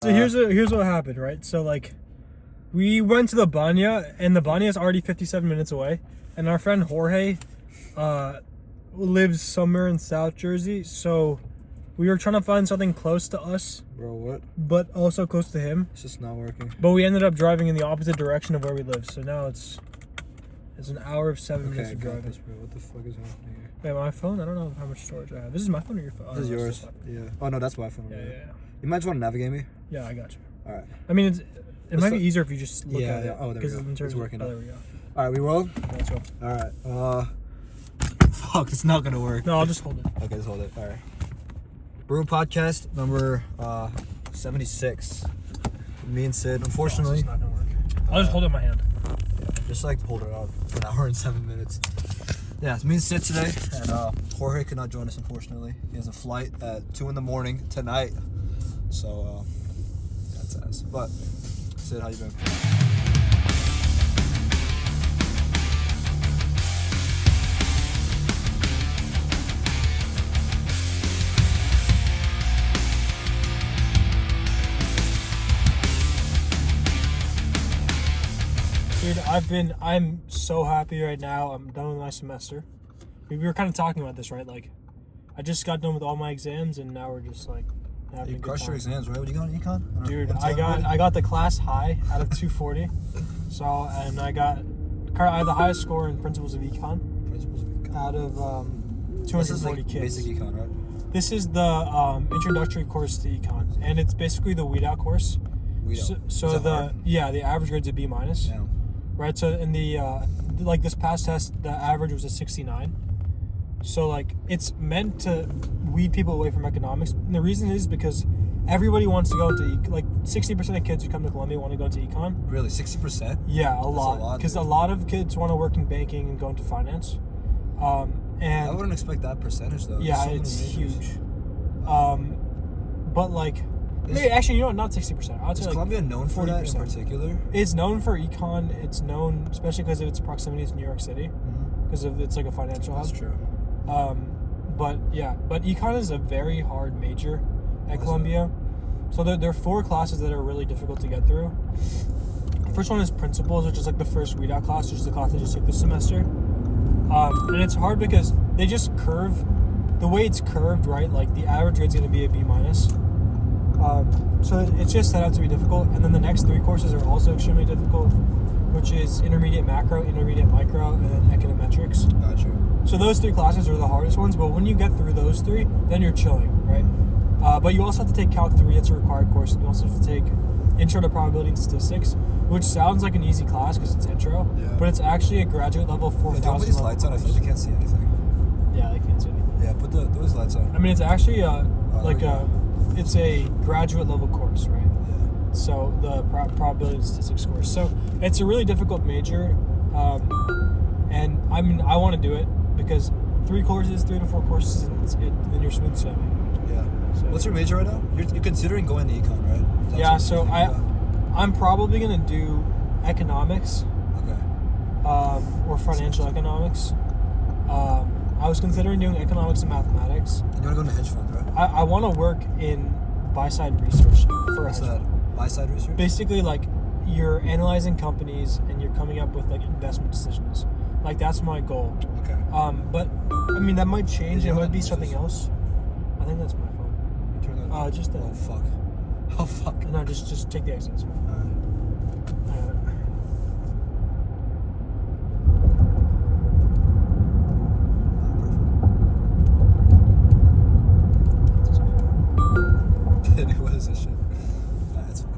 So here's what happened, right? So like, we went to the Banya, and the Banya is already 57 minutes away, and our friend Jorge, lives somewhere in South Jersey, so we were trying to find something close to us. Bro, what? But also close to him. It's just not working. But we ended up driving in the opposite direction of where we live, so now it's an hour of 7 minutes of driving. This, bro. What the fuck is happening here? Wait, my phone? I don't know how much storage I have. This is my phone or your phone? This is yours. Yeah. Oh no, that's my phone. Yeah. You might just want to navigate me. Yeah, I got you. All right. I mean, it might be easier if you just look at it. Yeah. Oh, there we go. It's working. There we go. All right, we roll. Let's go. All right. Fuck, it's not gonna work. No, I'll just hold it. Okay, just hold it. All right. Baruah podcast number 76. Me and Sid. Unfortunately, it's not gonna work. I'll just hold it in my hand. Yeah, just like hold it out for an hour and 7 minutes. Yeah, it's me and Sid today, and Jorge could not join us, unfortunately. He has a flight at 2 in the morning tonight, so that's ass. But Sid, how you doing? Dude, I'm so happy right now. I'm done with my semester. We were kind of talking about this, right? Like, I just got done with all my exams, and now we're just like having a good crushed time. your exams, right? What you got on Econ? Dude, I got the class high out of 240. So, and I had the highest score in Principles of Econ. Out of 240 this is like kids. Basic Econ, right? This is the introductory course to Econ, and it's basically the weed out course. So the average grade's a B minus. Yeah. Right, so in the like this past test, the average was a 69. So like it's meant to weed people away from economics. And the reason is because everybody wants to go into like 60% of kids who come to Columbia want to go into econ. Really, 60%? Yeah, a lot. Because a lot of kids want to work in banking and go into finance. And I wouldn't expect that percentage though. Yeah, it's huge. But like. Actually, you know what? Not 60%. I'd say like Columbia known for 40%. That in particular? It's known for econ. It's known, especially because of its proximity to New York City, because of it's like a financial hub. That's true. But econ is a very hard major at Columbia. So there are 4 classes that are really difficult to get through. The first one is principles, which is like the first weed out class, which is the class I just took this semester. And it's hard because they just curve. The way it's curved, right? Like the average grade's going to be a B minus. So it's just set out to be difficult, and then the next 3 courses are also extremely difficult, which is intermediate macro, intermediate micro, and then econometrics. Gotcha. So those 3 classes are the hardest ones, but when you get through those 3, then you're chilling, right? But you also have to take Calc 3, it's a required course, and you also have to take Intro to Probability and Statistics, which sounds like an easy class because it's intro, but it's actually a graduate level 4,000 level. Put these lights on, I feel like they can't see anything. Yeah, they can't see anything. Yeah, put those lights on. I mean, it's actually it's a graduate level course, right? Yeah. So the probability and statistics course. So it's a really difficult major, and I mean I want to do it because 3 to 4 courses, and then you're smooth sailing. Yeah. So, what's your major right now? You're considering going to econ, right? Yeah. So I'm probably gonna do economics. Okay. Or financial economics. I was considering doing economics and mathematics. And you want to go into hedge funds, right? I want to work in buy-side research for What's that? Buy-side research? Basically, like, you're analyzing companies and you're coming up with, like, investment decisions. Like, that's my goal. Okay. But, I mean, that might change. It might be something else. I think that's my phone. Turn that on. Just... oh, fuck. Oh, fuck. No, just take the exits. Alright. What is this shit? That's fine.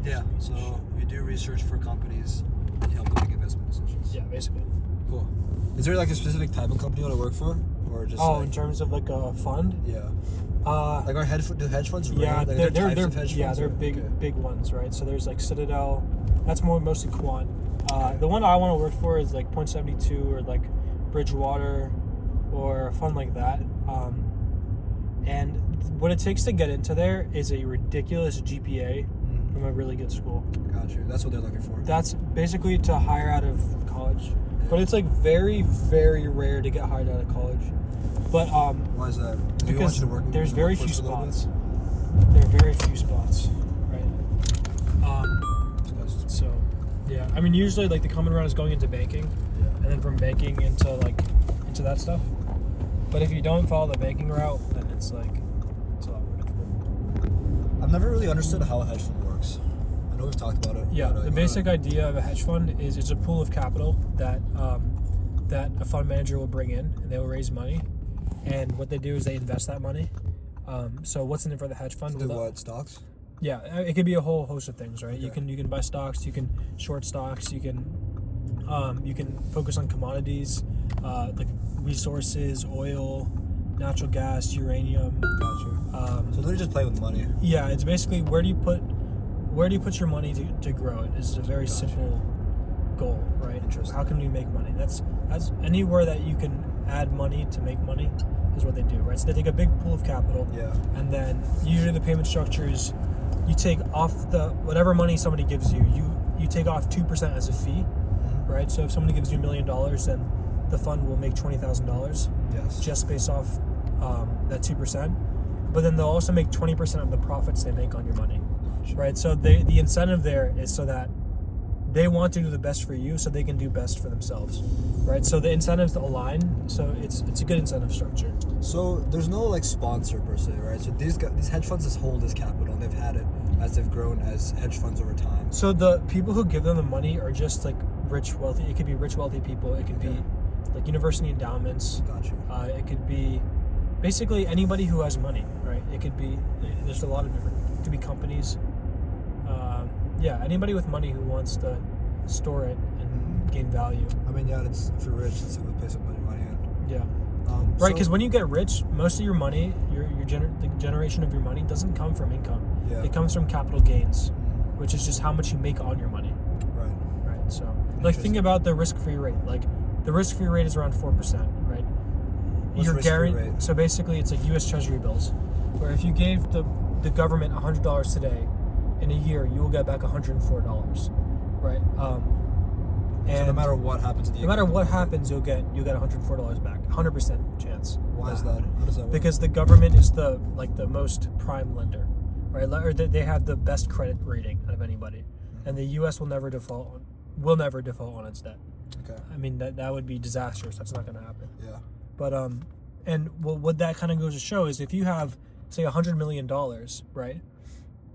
Yeah, so we do research for companies to help them make investment decisions. Yeah, basically. Cool. Is there like a specific type of company you want to work for? Or just in terms of like a fund? Yeah. Like our hedge funds? Yeah, like they're hedge funds, yeah, they're big ones, right? So there's like Citadel, that's mostly quant. The one I want to work for is like .72 or like Bridgewater or a fund like that. And what it takes to get into there is a ridiculous GPA from a really good school. Gotcha. That's what they're looking for. That's basically to hire out of college. Yeah. But it's like very, very rare to get hired out of college. But why is that? Because there's very few spots. there are very few spots, right? So, yeah. I mean, usually, like, the common route is going into banking, and then from banking into that stuff. But if you don't follow the banking route, then it's a lot more difficult. I've never really understood how a hedge fund works. I know we've talked about it. Yeah, the basic idea of a hedge fund is it's a pool of capital that a fund manager will bring in, and they will raise money. And what they do is they invest that money. So what's in it for the hedge fund? What, stocks? Yeah, it could be a whole host of things, right? Okay. You can buy stocks, you can short stocks, you can focus on commodities, like resources, oil, natural gas, uranium. Gotcha. So they're just playing with money. Yeah, it's basically where do you put your money to grow it? Is a very simple goal, right? Interesting. How can we make money? That's anywhere that you can add money to make money is what they do, right? So they take a big pool of capital, and then usually the payment structure is you take off whatever money somebody gives you, you take off 2% as a fee, right? So if somebody gives you $1 million, then the fund will make $20,000 just based off that 2%. But then they'll also make 20% of the profits they make on your money, right? So the incentive there is so that they want to do the best for you so they can do best for themselves, right? So the incentives align, so it's a good incentive structure. So there's no like sponsor per se, right? So these hedge funds just hold this capital and they've had it as they've grown as hedge funds over time. So the people who give them the money are just like rich, wealthy. It could be rich, wealthy people. It could be like university endowments. Gotcha. It could be basically anybody who has money, right? It could be, there's a lot of different, it could be companies. Anybody with money who wants to store it and gain value. I mean, if you're rich, it's a good place to put your money in. Yeah. Right, because when you get rich, most of your money, the generation of your money doesn't come from income. Yeah. It comes from capital gains, which is just how much you make on your money. Right. So, like, think about the risk-free rate. Like, the risk-free rate is around 4%, right? What's risk-free rate? So basically, it's like U.S. Treasury bills, where if you gave the government $100 today, in a year, you will get back $104, right? And so no matter what happens in the happens, you'll get $104 back, 100% chance. Why is that? How does that work? Because the government is the most prime lender, right? Or they have the best credit rating out of anybody, and the U.S. will never default on its debt. Okay. I mean that would be disastrous. That's not going to happen. Yeah. But what that kind of goes to show is if you have say $100 million, right?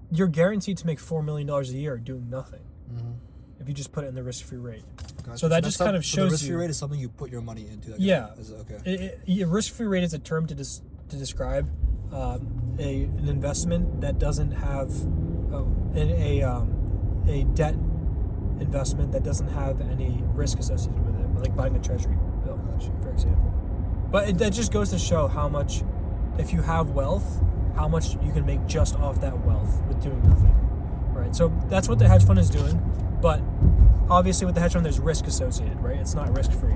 You're guaranteed to make $4 million a year doing nothing. Mm-hmm. If you just put it in the risk-free rate. Gotcha. So that just kind of shows you. The risk-free rate is something you put your money into. Okay. Risk-free rate is a term to describe an investment that doesn't have a debt investment that doesn't have any risk associated with it, like buying a treasury bill, for example. But that just goes to show how much, if you have wealth, how much you can make just off that wealth with doing nothing, right? So that's what the hedge fund is doing, but obviously with the hedge fund there's risk associated, right? It's not risk-free.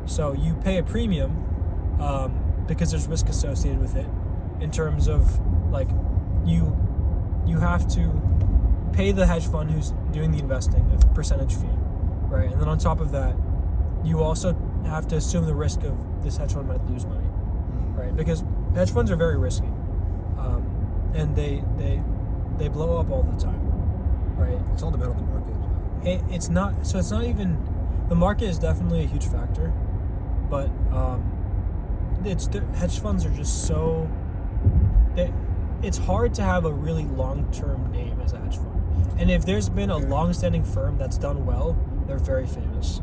So you pay a premium because there's risk associated with it in terms of like you have to pay the hedge fund who's doing the investing a percentage fee, right? And then on top of that, you also have to assume the risk of this hedge fund might lose money, right? Because hedge funds are very risky. And they blow up all the time, right? It's all dependent on the market. It's not even, the market is definitely a huge factor, but hedge funds are just so, it's hard to have a really long-term name as a hedge fund. And if there's been a long-standing firm that's done well, they're very famous.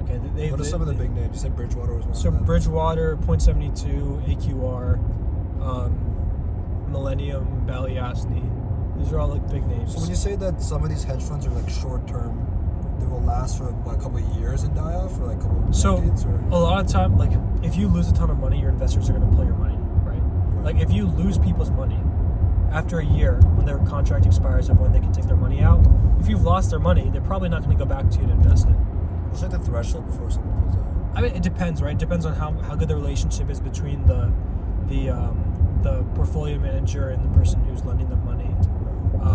Okay, what are some of the big names? You said Bridgewater was one. So Bridgewater, Point72, AQR, Millennium, Balyasny. These are all like big names. So when you say that some of these hedge funds are like short-term, they will last for like a couple of years and die off, or like a couple of decades? Or? A lot of time, like if you lose a ton of money, your investors are going to pull your money, right? Like if you lose people's money after a year, when their contract expires of when they can take their money out, if you've lost their money, they're probably not going to go back to you to invest it. What's like the threshold before someone pulls out? I mean, it depends, right? It depends on how good the relationship is between the portfolio manager and the person who's lending them money.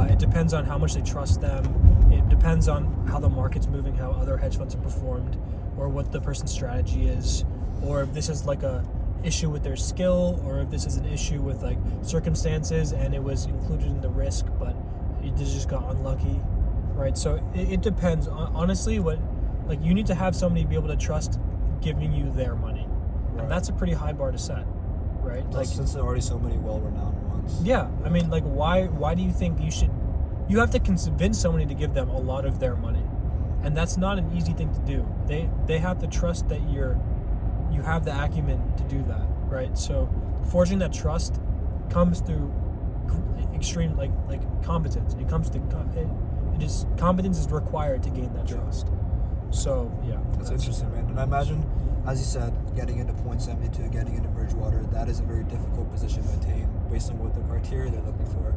It depends on how much they trust them. It depends on how the market's moving, how other hedge funds have performed, or what the person's strategy is, or if this is like issue with their skill, or if this is an issue with like circumstances and it was included in the risk, but it just got unlucky, right? So it depends. Honestly, you need to have somebody be able to trust giving you their money, Right. and that's a pretty high bar to set, right? Since there are already so many well-renowned ones. Yeah, I mean, why do you think you have to convince somebody to give them a lot of their money, and that's not an easy thing to do. They have to trust that you have the acumen to do that, right? So forging that trust comes through extreme like competence. It comes to competence is required to gain that trust. So yeah, that's interesting, man. And I imagine, as you said, getting into .72, getting into Bridgewater, that is a very difficult position to attain based on what the criteria they're looking for.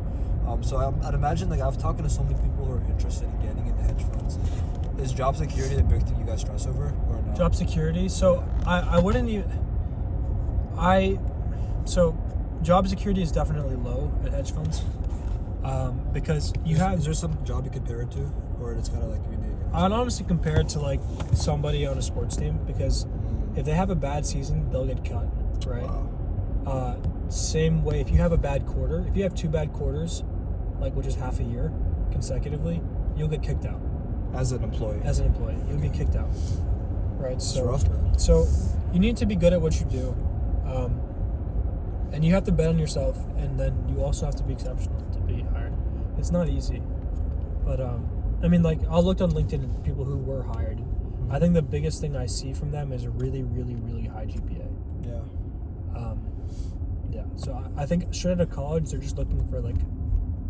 So I'd imagine, I've talked to so many people who are interested in getting into hedge funds. Is job security the big thing you guys stress over, or no? Job security. So I wouldn't even. So job security is definitely low at hedge funds, because you have. Is there some job you compare it to, or it's kind of like unique? I'd honestly compare it to somebody on a sports team, because if they have a bad season, they'll get cut, right? Wow. Same way, if you have a bad quarter, if you have 2 bad quarters, which is half a year consecutively, you'll get kicked out. As an employee, you'll be kicked out, right? It's rough, man. So you need to be good at what you do, and you have to bet on yourself, and then you also have to be exceptional to be hired. It's not easy, but I'll look on LinkedIn at people who were hired. I think the biggest thing I see from them is a really, really, really high GPA. Yeah. Yeah. So I think straight out of college, they're just looking for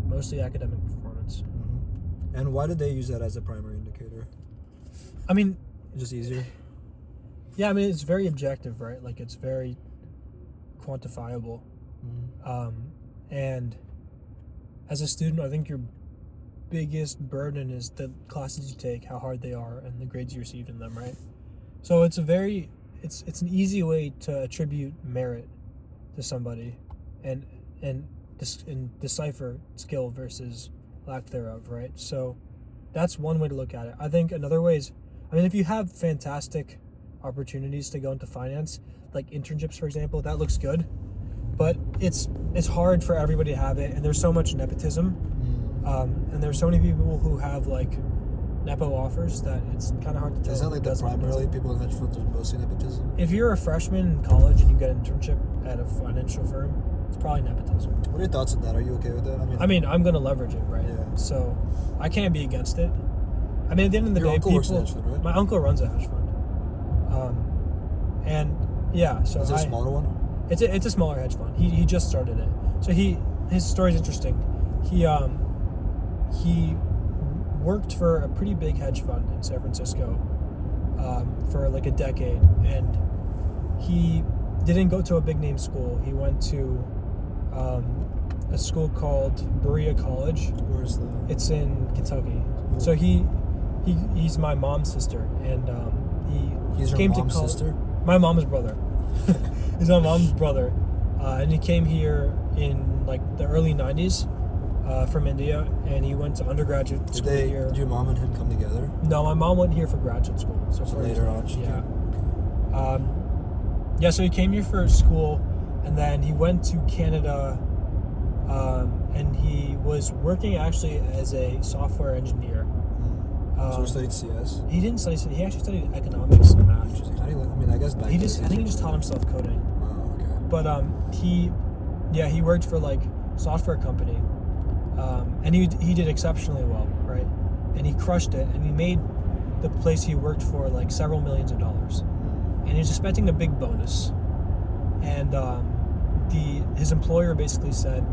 mostly academic performance. Mm-hmm. And why did they use that as a primary indicator? Just easier. Yeah, it's very objective, right? It's very quantifiable. Mm-hmm. And as a student, I think your biggest burden is the classes you take, how hard they are, and the grades you received in them, right? So it's an easy way to attribute merit to somebody, and decipher skill versus lack thereof, right? So that's one way to look at it. I think another way is, if you have fantastic opportunities to go into finance, like internships, for example, that looks good, but it's hard for everybody to have it, and there's so much nepotism, and there's so many people who have nepo offers that it's kind of hard to tell. Is that that primarily people in hedge funds are mostly nepotism? If you're a freshman in college and you get an internship at a financial firm, it's probably nepotism. What are your thoughts on that? Are you okay with that? I'm going to leverage it, right? Yeah. So I can't be against it. At the end of the Your day, uncle works in a hedge fund, right? My uncle runs a hedge fund. And yeah, so is it a smaller one? It's a smaller hedge fund. He just started it. So his story's interesting. He worked for a pretty big hedge fund in San Francisco for a decade, and he didn't go to a big name school. He went to a school called Baruah College. Where's that? It's in Kentucky. So he's my mom's sister, and He's your came mom's to college. sister? My mom's brother. He's my mom's brother, and he came here in the early 90s from India, and he went to undergraduate school here. Did your mom and him come together? No, my mom went here for graduate school. So later on, yeah. So he came here for school, and then he went to Canada, and he was working actually as a software engineer. So he studied CS? He didn't study. He actually studied economics and math. How do you, I guess back I think he just taught himself coding. Oh, okay. But he worked for software company, and he did exceptionally well, right? And he crushed it, and he made the place he worked for several millions of dollars, and he was expecting a big bonus, and his employer basically said,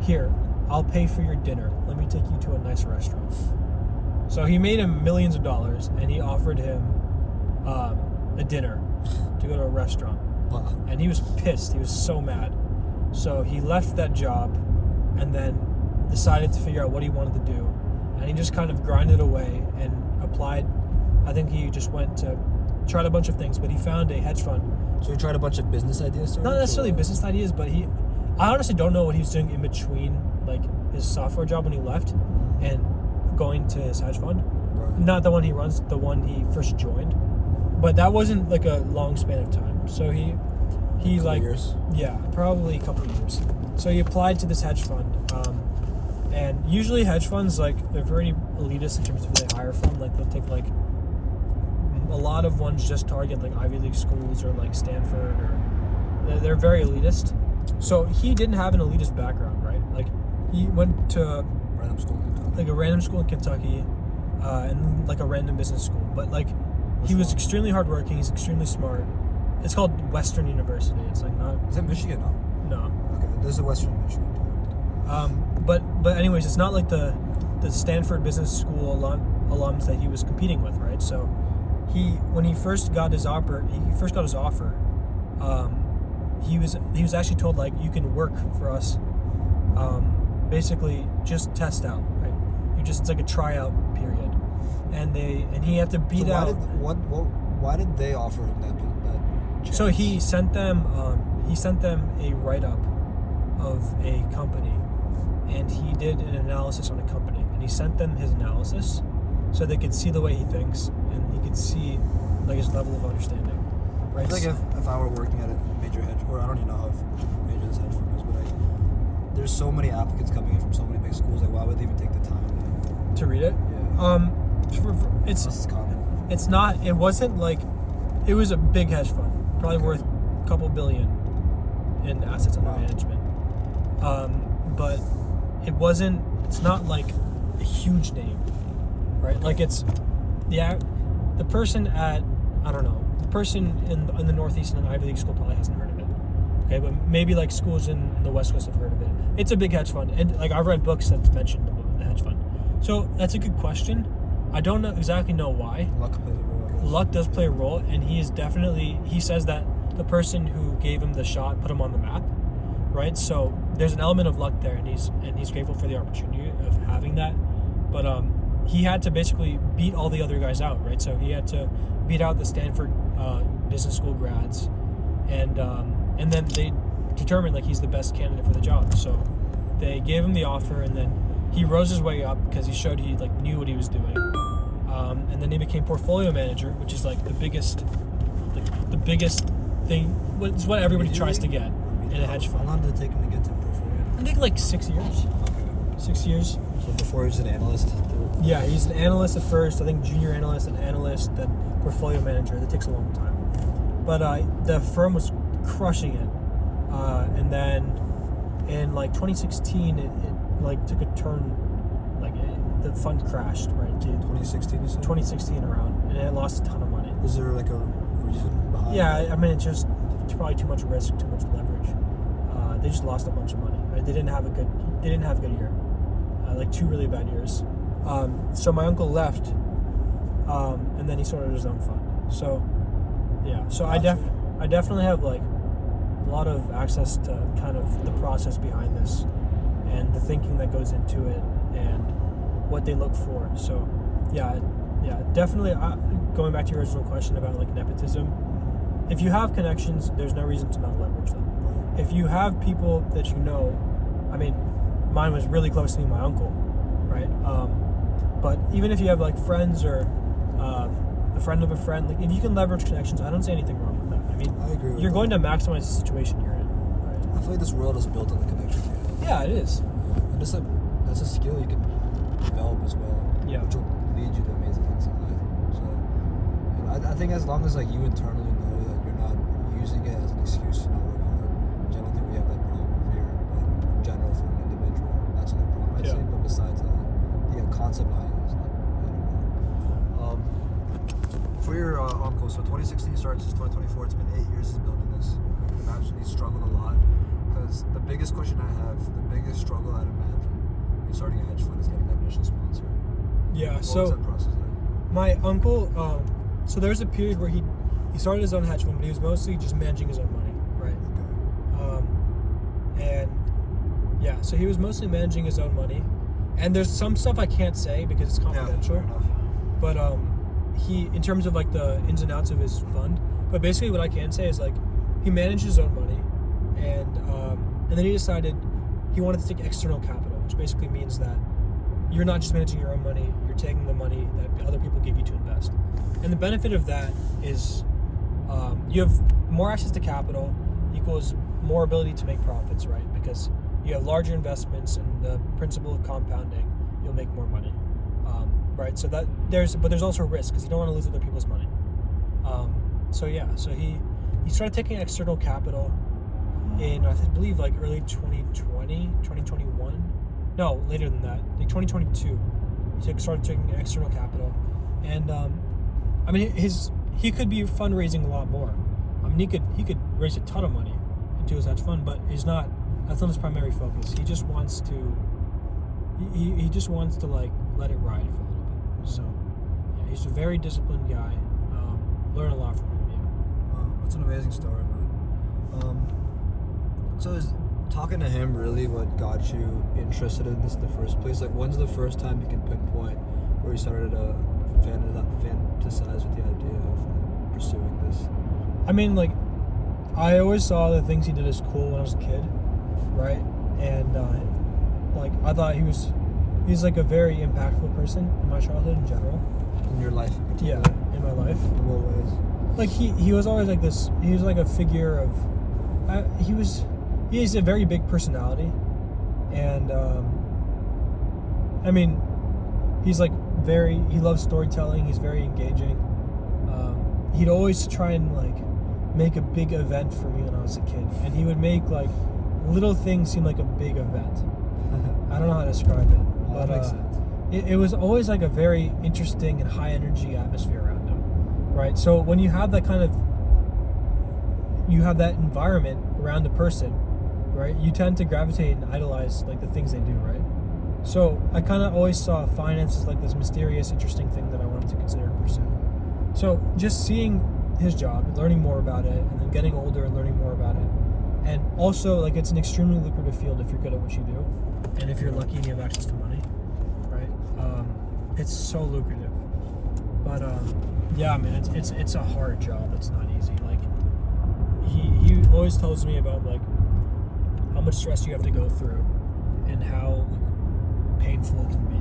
"Here, I'll pay for your dinner. Let me take you to a nice restaurant." So he made him millions of dollars, and he offered him a dinner to go to a restaurant. Wow. And he was pissed. He was so mad. So he left that job and then decided to figure out what he wanted to do. And he just kind of grinded away and applied. I think he just tried a bunch of things, but he found a hedge fund. So he tried a bunch of business ideas? Not necessarily business ideas, but I honestly don't know what he was doing in between his software job when he left and going to his hedge fund. Right. Not the one he runs, the one he first joined. but that wasn't like a long span of time. So he like years. Yeah, probably a couple of years. So he applied to this hedge fund, and usually hedge funds, like, they're very elitist in terms of who they hire from. Like, they'll take like a lot of ones just target like Ivy League schools or like Stanford, or they're very elitist. So he didn't have an elitist background, right? Like, he went to Random school in Kentucky. like a random school in Kentucky, and like a random business school. But like, he was extremely hardworking. He's extremely smart. It's called Western University. It's like not. Is it Michigan? No. No. Okay, there's a Western Michigan. But anyways, it's not like the Stanford Business School alums that he was competing with, right? So when he first got his offer, he was actually told, like, you can work for us, basically just test out, right? It's like a tryout period, and he had to beat out. Why did they offer him that chance? So he sent them a write-up of a company, and he did an analysis on a company, and he sent them his analysis so they could see the way he thinks, and he could see like his level of understanding. Right. I feel like if I were working at a major hedge, or I don't even know how major this hedge fund is, but like, there's so many applicants coming in from so many big schools. Like, why would they even take the time to read it? Yeah. It's common. It's not. It wasn't like. It was a big hedge fund, probably worth a couple billion in assets under management. But it wasn't. It's not like a huge name, right? Like, it's the person at, I don't know, the person in the Northeast in an Ivy League school probably hasn't heard of it. Okay, but maybe like schools in the West Coast have heard of it. It's a big hedge fund, and like, I've read books that mention the hedge fund. So that's a good question. I don't exactly know why. Luck plays a role, I guess. Luck does play a role, and he says that the person who gave him the shot put him on the map, right? So there's an element of luck there, and he's grateful for the opportunity of having that. But he had to basically beat all the other guys out, right? So he had to beat out the Stanford business school grads, and then they determined like he's the best candidate for the job. So they gave him the offer, and then he rose his way up because he showed he like knew what he was doing, and then he became portfolio manager, which is like the biggest thing. It's what everybody tries to get in a hedge fund. How long did it take him to get to portfolio? I think like 6 years. Okay. 6 years. So before he was an analyst? Yeah, he's an analyst at first. I think junior analyst, then analyst, then portfolio manager. That takes a long time. But the firm was crushing it, and then in like 2016, it like took a turn. Like the fund crashed, right? 2016, you said? 2016 around, and it lost a ton of money. Is there like a reason behind Yeah, I mean, it's probably too much risk, too much leverage. They just lost a bunch of money. Right? They didn't have a good year. Like 2 really bad years. So my uncle left, and then he started his own fund. So yeah, so Gotcha. I definitely have like a lot of access to kind of the process behind this, and the thinking that goes into it, and what they look for. So yeah, definitely. Going back to your original question about like nepotism, if you have connections, there's no reason to not leverage them. If you have people that you know, I mean, mine was really close to me, my uncle, right? But even if you have like friends or a friend of a friend, like if you can leverage connections, I don't see anything wrong with that. I mean, I agree with you're that. going to maximize the situation you're in, right? I feel like this world is built on the connections you have. Yeah, it is. And it's like, that's a skill you can develop as well. Yeah. Which will lead you to amazing things in life. So, you know, I think as long as like you internally know that you're not using it as an excuse to not work hard, which I don't think we have that problem here, but in general for an individual, that's a problem I'd say. But besides that, the concept behind it is not bad. For your uncle, so 2016 starts, it's 2024, it's been 8 years he's building this. I can imagine he's struggled a lot, because the biggest question I have, the biggest struggle I'd imagine in starting a hedge fund is getting that initial sponsor. Yeah. What was that process like? My uncle, so there's a period where he started his own hedge fund, but he was mostly just managing his own money, right? Okay. And yeah, so he was mostly managing his own money, and there's some stuff I can't say because it's confidential. Yeah, fair enough. But he, in terms of like the ins and outs of his fund, but basically what I can say is like he managed his own money, and then he decided he wanted to take external capital, which basically means that you're not just managing your own money, you're taking the money that other people give you to invest. And the benefit of that is you have more access to capital equals more ability to make profits, right? Because you have larger investments and the principle of compounding, you'll make more money, right? So there's also risk because you don't want to lose other people's money. So he started taking external capital in, I believe, like early 2020, 2021. No, later than that, like 2022. He started taking external capital, and I mean, he could be fundraising a lot more. I mean, he could raise a ton of money into his hedge fund, but that's not his primary focus. He just wants to he just wants to like let it ride for a little bit. So yeah, he's a very disciplined guy. Learn a lot from him. Yeah. Wow, that's an amazing story, man. So is talking to him really what got you interested in this in the first place? Like, when's the first time you can pinpoint where you started to fantasize with the idea of pursuing this? I mean, like, I always saw the things he did as cool when I was a kid, right? And like, I thought he's like a very impactful person in my childhood in general. In your life in particular? Yeah, in my life. In what ways? Like, he was always like this. He was like a figure of. He has a very big personality, and I mean, he's like he loves storytelling. He's very engaging. He'd always try and like make a big event for me when I was a kid, and he would make like little things seem like a big event. I don't know how to describe it, but that makes sense. It was always like a very interesting and high energy atmosphere around him, right? So when you have that that environment around a person, right, you tend to gravitate and idolize like the things they do, right? So I kind of always saw finance as like this mysterious, interesting thing that I wanted to consider and pursue. So just seeing his job, learning more about it, and then getting older and learning more about it, and also like it's an extremely lucrative field if you're good at what you do, and if you're lucky and you have access to money, right? It's so lucrative. But yeah, man, it's a hard job. It's not easy. Like he always tells me about like how much stress you have to go through and how painful it can be.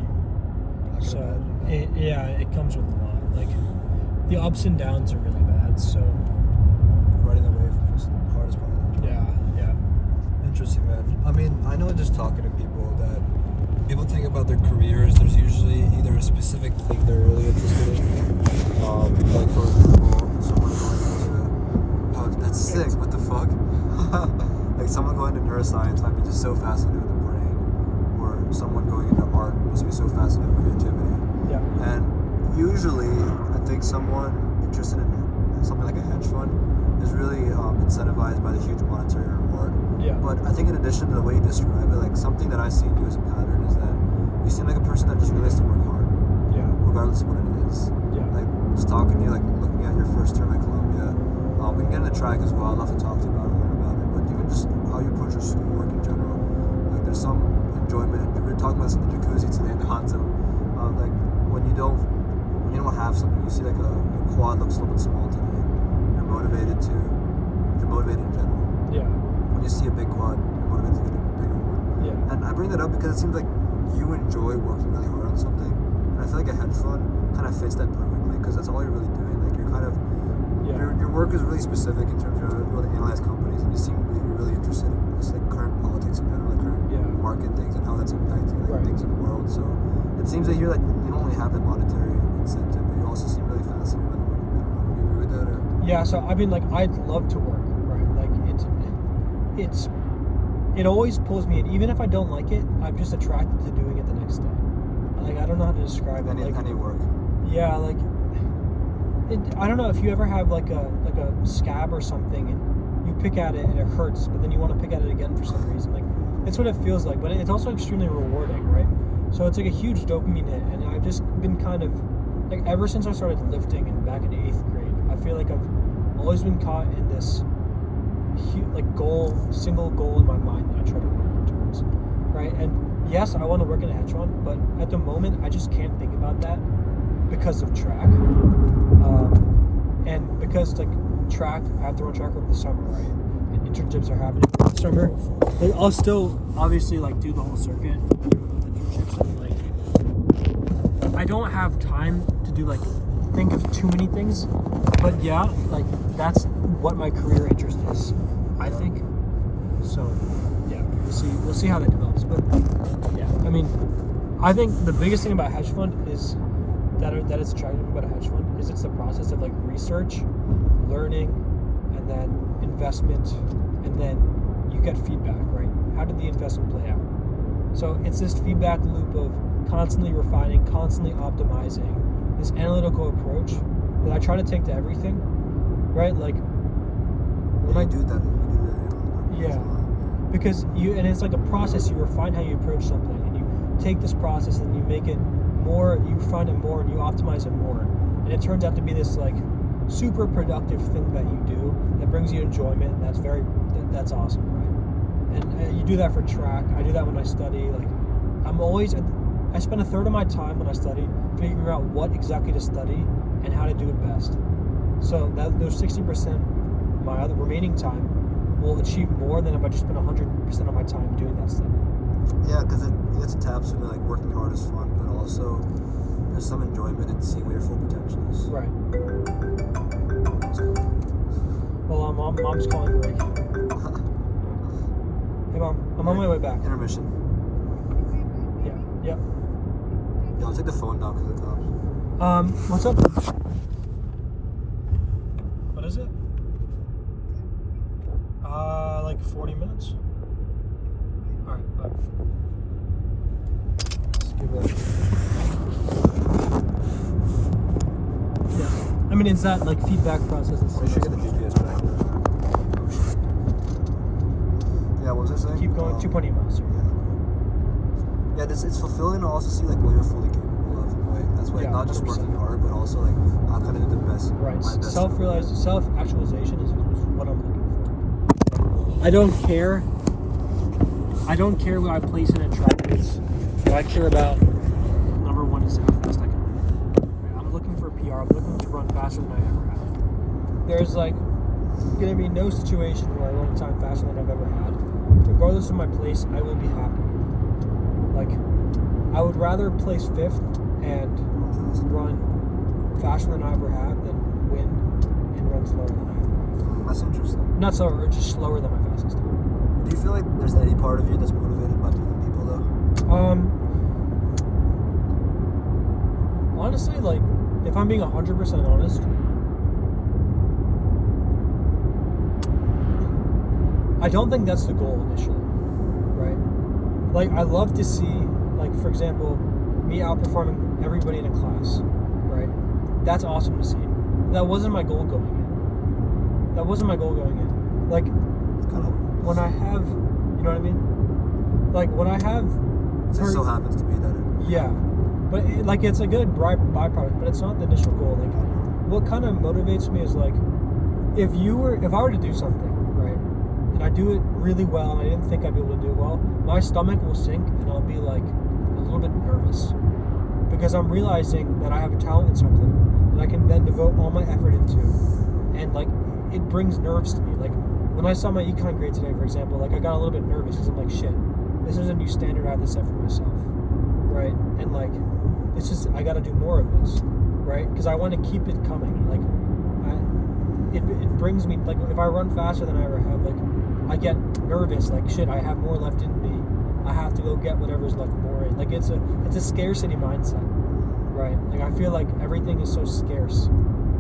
So it comes with a lot. Like the ups and downs are really bad. So Riding that wave is the hardest part of the job. yeah. Interesting, man. I mean, I know just talking to people that people think about their careers, there's usually either a specific thing they're really interested in. Like for example, someone going into that's sick, what the fuck? Like someone going into neuroscience might be just so fascinated with the brain, or someone going into art must be so fascinated with creativity. Yeah. And usually, I think someone interested in something like a hedge fund is really incentivized by the huge monetary reward. Yeah. But I think in addition to the way you describe it, like something that I see in you as a pattern is that you seem like a person that just really has to work hard. Yeah. Regardless of what it is. Yeah. Like just talking to you, like looking at your first term at Columbia. We can get in the track as well. I'd love to talk to you about it, learn about it. But even just how you approach your schoolwork in general. Like there's some enjoyment. We were talking about this in the jacuzzi today in the hot tub. Like when you don't have something, you see like a quad looks a little bit small today. You're motivated in general. Yeah. When you see a big quad, you're motivated to get a bigger one. Yeah. And I bring that up because it seems like you enjoy working really hard on something. And I feel like a hedge fund kind of fits that perfectly because that's all you're really doing. Like you're kind of, your work is really specific in terms of you're able to analyze companies, and you seem to be really interested in just like current politics in general, like current market things and how that's impacting like things in the world. So it seems that you're like, you don't only have the monetary incentive, but you also seem really fascinated by the work in general. Do you agree with that? Or? Yeah, so I mean, like, I'd love to work, right? Like, it always pulls me in. Even if I don't like it, I'm just attracted to doing it the next day. Like, I don't know how to describe it. Like, any work. Yeah, like, I don't know if you ever have like a scab or something, and you pick at it and it hurts, but then you want to pick at it again for some reason. Like, it's what it feels like, but it's also extremely rewarding, right? So it's like a huge dopamine hit, and I've just been kind of like, ever since I started lifting and back in 8th grade, I feel like I've always been caught in this single goal in my mind that I try to work towards, right? And yes, I want to work in a hedge fund, but at the moment I just can't think about that because of track, and because like track, I have to run track over the summer, right? And internships are happening over the summer. Like, I'll still obviously like do the whole circuit with internships and like I don't have time to do like think of too many things, but yeah, like that's what my career interest is, I think. So yeah, we'll see how that develops. But yeah, I mean, I think the biggest thing about hedge fund is that is attractive about a hedge fund is it's the process of like research, learning, and then investment, and then you get feedback, right? How did the investment play out? So it's this feedback loop of constantly refining, constantly optimizing, this analytical approach that I try to take to everything, right? Like when I do that. Yeah, because and it's like a process. You refine how you approach something, and you take this process and you make it more. You refine it more, and you optimize it more, and it turns out to be this like super productive thing that you do that brings you enjoyment. That's awesome, right? And you do that for track. I do that when I study. Like I spend a third of my time when I study figuring out what exactly to study and how to do it best. So those 60%, my other remaining time, will achieve more than if I just spent 100% of my time doing that stuff. Yeah, because it gets taps into like working hard is fun, but also there's some enjoyment in seeing what your full potential is. Right. Well, mom's calling break. Hey mom, I'm on my way back. Intermission. Yeah. Yep. Yeah, I'll take the phone down because of the cops. What's up? What is it? Like 40 minutes. All right, bye. Let's give it. Yeah, I mean it's that like feedback process and stuff. We should get the GPS back. Yeah, what was I saying? Keep going. 2.8 miles. Sir. Yeah, it's fulfilling to also see like what you're fully capable of in a way. That's why not just 100%. working hard, but also like not cutting into the best. Right. My best. Self-actualization is what I'm looking for. I don't care what I place in a track race. What I care about, number one, is how fast I can run. I'm looking for a PR. I'm looking to run faster than I ever have. There's like going to be no situation where I run a time faster than I've ever had. Regardless of my place, I will be happy. Like, I would rather place 5th and run faster than I ever have than win and run slower than I ever have. That's interesting. Not slower, or just slower than my fastest time. Do you feel like there's any part of you that's motivated by beating people though? Honestly, like, if I'm being 100% honest, I don't think that's the goal initially, right? Like, I love to see, like, for example, me outperforming everybody in a class, right? That's awesome to see. That wasn't my goal going in. Like, when I have, you know what I mean? Like, when I have... It just so happens to be that. Yeah. But, it's a good byproduct, but it's not the initial goal. Like, what kind of motivates me is, like, if I were to do something, right, and I do it really well, and I didn't think I'd be able to do it well, my stomach will sink, and I'll be, like, a little bit nervous. Because I'm realizing that I have a talent in something that I can then devote all my effort into. And, like, it brings nerves to me. Like, when I saw my Econ grade today, for example, like, I got a little bit nervous because I'm like, shit, this is a new standard I have to set for myself, right? And, like, it's just, I got to do more of this, right? Because I want to keep it coming. Like, it brings me, like, if I run faster than I ever have, like, I get nervous, like, shit, I have more left in me. I have to go get whatever's left more in. Like, it's a scarcity mindset, right? Like, I feel like everything is so scarce.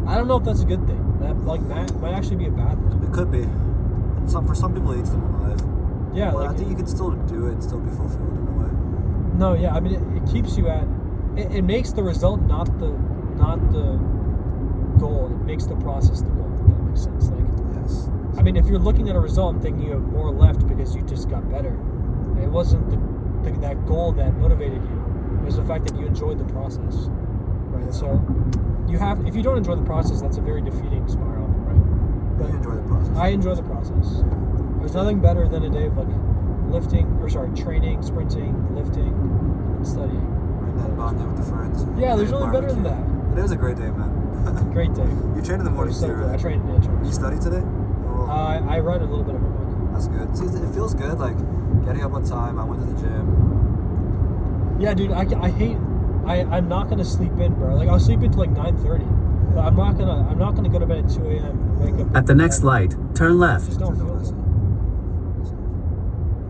I don't know if that's a good thing. That might actually be a bad thing. It could be. For some people, it eats them alive. Yeah, well, like, I think you can still do it and still be fulfilled in a way. No, yeah, I mean, it keeps you at. It makes the result not the goal. It makes the process the goal. If that makes sense. Like, yes. I mean, if you're looking at a result and thinking you have more left because you just got better, it wasn't that goal that motivated you. It was the fact that you enjoyed the process, right? Yeah. So if you don't enjoy the process, that's a very defeating spiral, right? But you enjoy the process. I enjoy the process. There's nothing better than a day of training, sprinting, lifting, and studying. And then Banya with the friends. Yeah, there's nothing better than that. It was a great day, man. Great day. You trained in the morning So too, good. right? I trained in You studied today? Oh. I read a little bit of a book. That's good. See, it feels good, like, getting up on time. I went to the gym. Yeah, dude, I hate I'm not gonna sleep in, bro. Like I'll sleep until like 9:30, but I'm not gonna go to bed at 2 a.m. Wake up At the next light, turn left. Just don't feel good.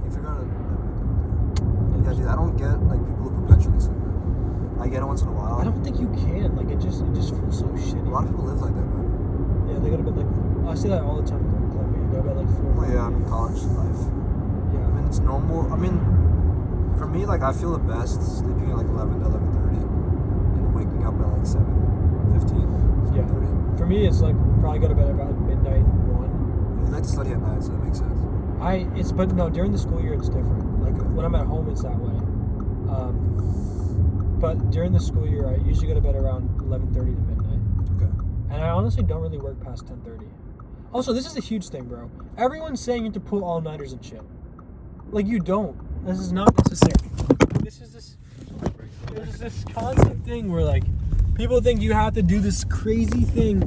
You figure out yeah, dude, I don't get like people who perpetually sleep in. I get it once in a while. I don't think you can. Like it just feels so shitty. A lot of people live like that, man. Yeah, they go to bed like I see that all the time in Columbia. You go to bed like 4. Oh yeah, I mean college life. Yeah. I mean it's normal. I mean, for me, like I feel the best sleeping at like 11 to 11:30 and waking up at like 7:15. Yeah. For me, it's like probably go to bed about midnight 1. You like to study at night, so that makes sense. But no, during the school year it's different. Like Okay. when I'm at home, it's that way. But during the school year, I usually go to bed around 11:30 to midnight. Okay. And I honestly don't really work past 10:30. Also, this is a huge thing, bro. Everyone's saying you have to pull all-nighters and shit. Like you don't. This is not necessary. There's this constant thing where like people think you have to do this crazy thing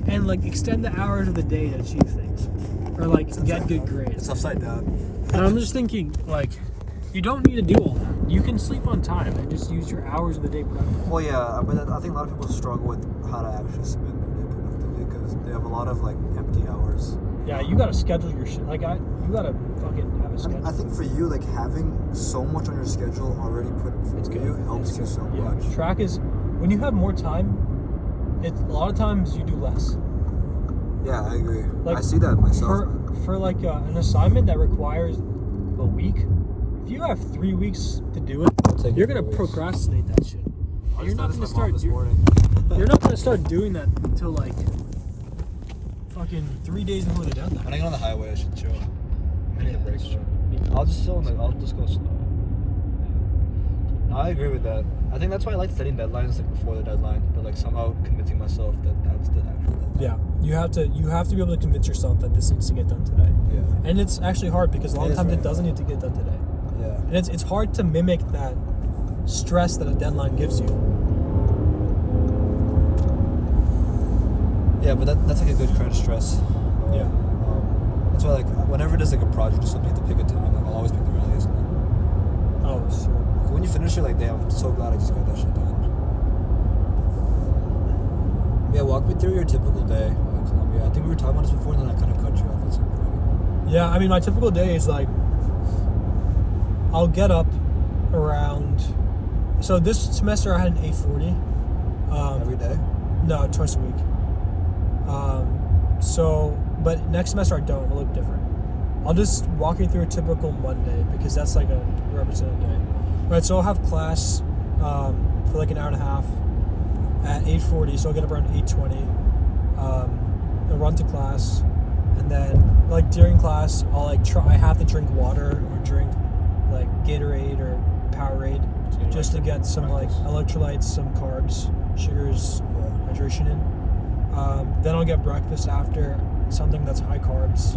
and like extend the hours of the day to achieve things or like get good grades. It's upside down. And I'm just thinking like you don't need to do all that. You can sleep on time and just use your hours of the day productively. Well, yeah, but I think a lot of people struggle with how to actually spend their day productively because they have a lot of like empty hours. Yeah, you gotta schedule your shit. Like you gotta fucking have a schedule. I think for you, like having so much on your schedule already put for you helps you so much. Track is when you have more time. A lot of times you do less. Yeah, I agree. Like, I see that myself. For like an assignment that requires a week, if you have 3 weeks to do it, you're gonna procrastinate that shit. You're not gonna start. You're not gonna start doing that until like fucking 3 days before the deadline. When I get on the highway, I should chill. I need a break. I'll just chill. I'll just go slow. Yeah. No, I agree with that. I think that's why I like setting deadlines like before the deadline, but like somehow convincing myself that that's the actual deadline. Yeah, you have to be able to convince yourself that this needs to get done today. Yeah. And it's actually hard because a lot of times it doesn't need to get done today. Yeah. And it's hard to mimic that stress that a deadline gives you. Yeah, but that's like a good kind of stress. Yeah. That's why like whenever there's like a project or something you have to pick a time, like I'll always pick the earliest one. Oh, sure. When you finish it, like damn, I'm so glad I just got that shit done. Yeah, walk me through your typical day in Columbia. I think we were talking about this before, and then I kind of cut you off at some point. Yeah, I mean, my typical day is like, I'll get up around. So this semester I had an 8:40. Every day? No, twice a week. But next semester I don't. It'll look different. I'll just walk you through a typical Monday because that's like a representative day. Right, so I'll have class for like an hour and a half at 8:40. So I'll get up around 8:20. I'll run to class, and then like during class I'll like I have to drink water or drink like Gatorade or Powerade just to get some like electrolytes, some carbs, sugars, hydration in. Then I'll get breakfast after, something that's high carbs,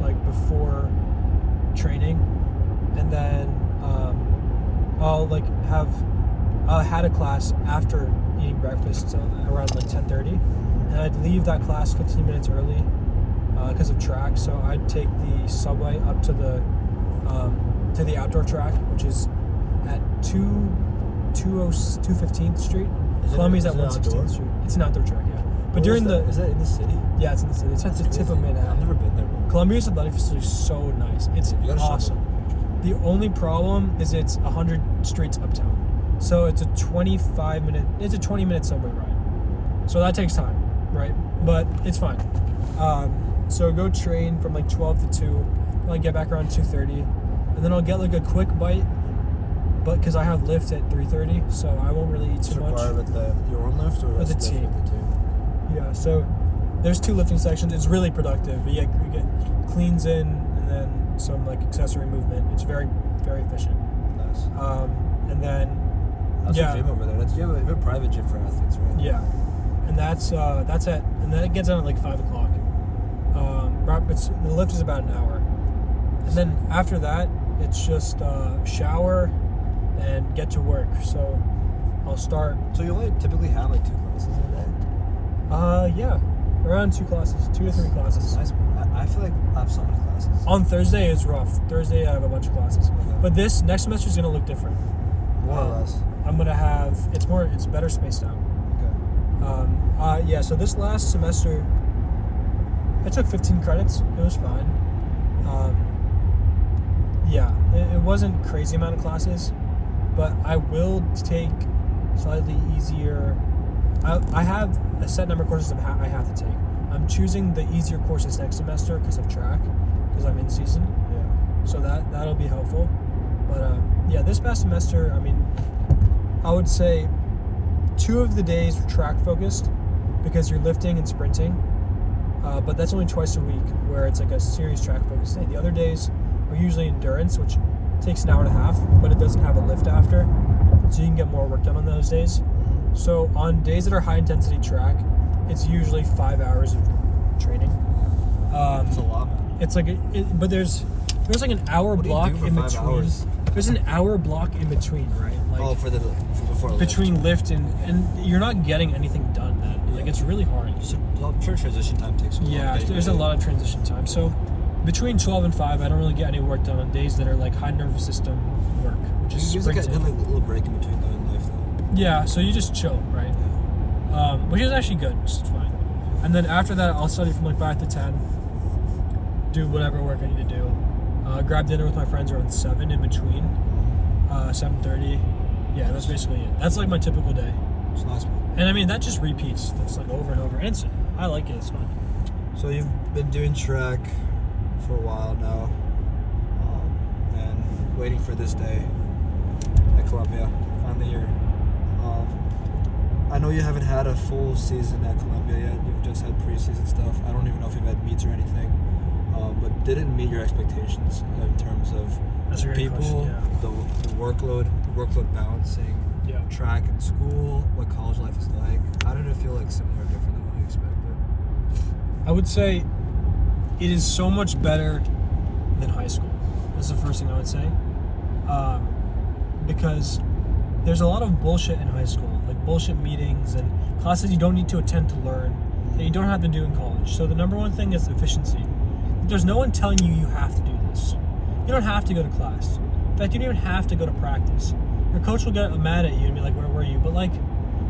like before training, and then I'll like I had a class after eating breakfast, so around like 10:30, and I'd leave that class 15 minutes early because of track. So I'd take the subway up to the outdoor track, which is at 215th Street. Columbia's at 116th Street. It's an outdoor track, yeah. But is that in the city? Yeah, it's in the city. It's at the tip of Manhattan. I've never been there. Columbia's athletic facility is so nice. It's awesome. The only problem is it's 100 streets uptown. So it's a 20 minute subway ride. So that takes time, right? But it's fine. So go train from like 12 to 2. I'll get back around 2:30. And then I'll get like a quick bite. But because I have lift at 3:30, so I won't really eat too much. With your own lift or with the team? With the team? Yeah, so there's 2 lifting sections. It's really productive. You get cleans in and then some like accessory movement. It's very, very efficient. Nice. And then How's the gym over there? You have a private gym for athletes, right? Yeah, and that's and then it gets on at like 5 o'clock. The lift is about an hour, and then after that it's just shower and get to work. So I'll start. So you only typically have like 2 classes a day? Yeah, around 2 classes, 2 to 3 classes. Nice. I feel like I have so many classes. On Thursday it's rough. Thursday I have a bunch of classes, but this next semester is gonna look different. More or less. I'm gonna have it's better spaced out. Okay. So this last semester, I took 15 credits. It was fine. It wasn't crazy amount of classes, but I will take slightly easier. I have a set number of courses I have to take. I'm choosing the easier courses next semester because of track, because I'm in season. Yeah. So that'll be helpful. But this past semester, I mean, I would say 2 of the days were track focused because you're lifting and sprinting. But that's only twice a week where it's like a serious track focused day. The other days are usually endurance, which takes an hour and a half, but it doesn't have a lift after. So you can get more work done on those days. So on days that are high intensity track, it's usually 5 hours of training. That's a lot, man. It's like, but there's like an hour block in between. Hours? There's an hour block in between, right? Like for before between lift and you're not getting anything done then. Like it's really hard. So I'm sure transition time takes a long day. There's a lot of transition time. So between 12 and 5, I don't really get any work done on days that are like high nervous system work, which is like a little break in between though in life though. Yeah, so you just chill, right? Yeah. Which is actually good. It's fine. And then after that, I'll study from like 5 to 10. Do whatever work I need to do. Grab dinner with my friends around 7 in between. 7:30. Yeah, that's basically it. That's like my typical day. It's nice, man. And I mean, that just repeats. That's like over and over. And I like it. It's fun. So you've been doing track for a while now, and waiting for this day at Columbia. Finally here. I know you haven't had a full season at Columbia yet. You've just had preseason stuff. I don't even know if you've had meets or anything. But did it meet your expectations in terms of That's a great people, question, yeah. the workload balancing, Yeah. track and school, what college life is like? How did it feel like similar or different than what you expected? I would say it is so much better than high school. That's the first thing I would say. Because there's a lot of bullshit in high school, like bullshit meetings and classes you don't need to attend to learn that you don't have to do in college. So the number one thing is efficiency. There's no one telling you have to do this. You don't have to go to class. In fact, you don't even have to go to practice. Your coach will get mad at you and be like, where were you? But like,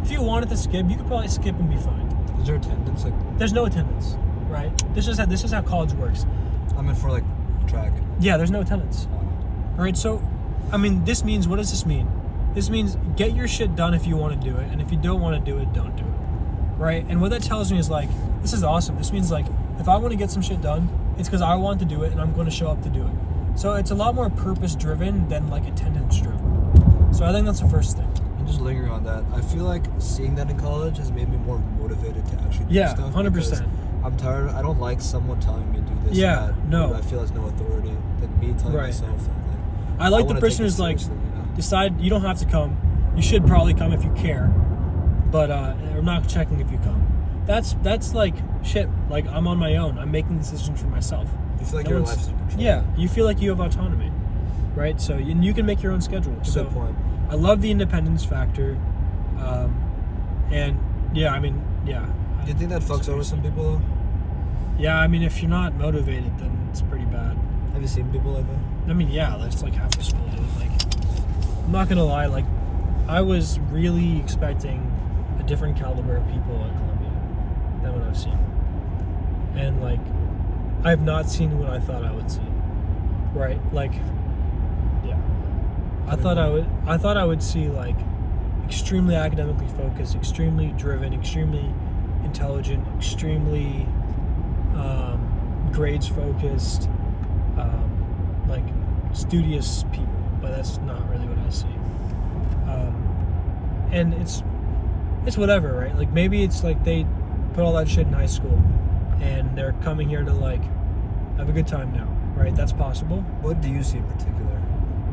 if you wanted to skip, you could probably skip and be fine. Is there attendance? There's no attendance, right? This is how college works. I mean, for like track. Yeah, there's no attendance. All right, so, I mean, what does this mean? This means get your shit done if you want to do it, and if you don't want to do it, don't do it, right? And what that tells me is like, this is awesome. This means like, if I want to get some shit done, it's because I want to do it, and I'm going to show up to do it. So it's a lot more purpose-driven than like attendance-driven. So I think that's the first thing. And just lingering on that, I feel like seeing that in college has made me more motivated to actually do stuff. 100%. I'm tired. I don't like someone telling me to do this. Yeah, that, no. I feel has no authority than me telling myself that. Like, I like the wanna person take who's this like, seriously, you know? decide you don't have to come. You should probably come if you care, but I'm not checking if you come. That's like shit. Like I'm on my own. I'm making decisions for myself. You feel like your life's in control. Yeah, you feel like you have autonomy, right? So you can make your own schedule. That's a good point. I love the independence factor, and yeah, I mean, yeah. Do you think that fucks over some people though? Yeah, I mean, if you're not motivated, then it's pretty bad. Have you seen people like that? I mean, yeah, that's like half the school, dude. Like, I'm not gonna lie, like, I was really expecting a different caliber of people at Columbia than what I've seen. And, like, I've not seen what I thought I would see. Right? Like, yeah. I thought I would see, like, extremely academically focused, extremely driven, extremely intelligent, extremely grades focused, like studious people, but that's not really what I see. And it's whatever, right? Like maybe it's like they put all that shit in high school and they're coming here to like have a good time now, right? That's possible. What do you see in particular?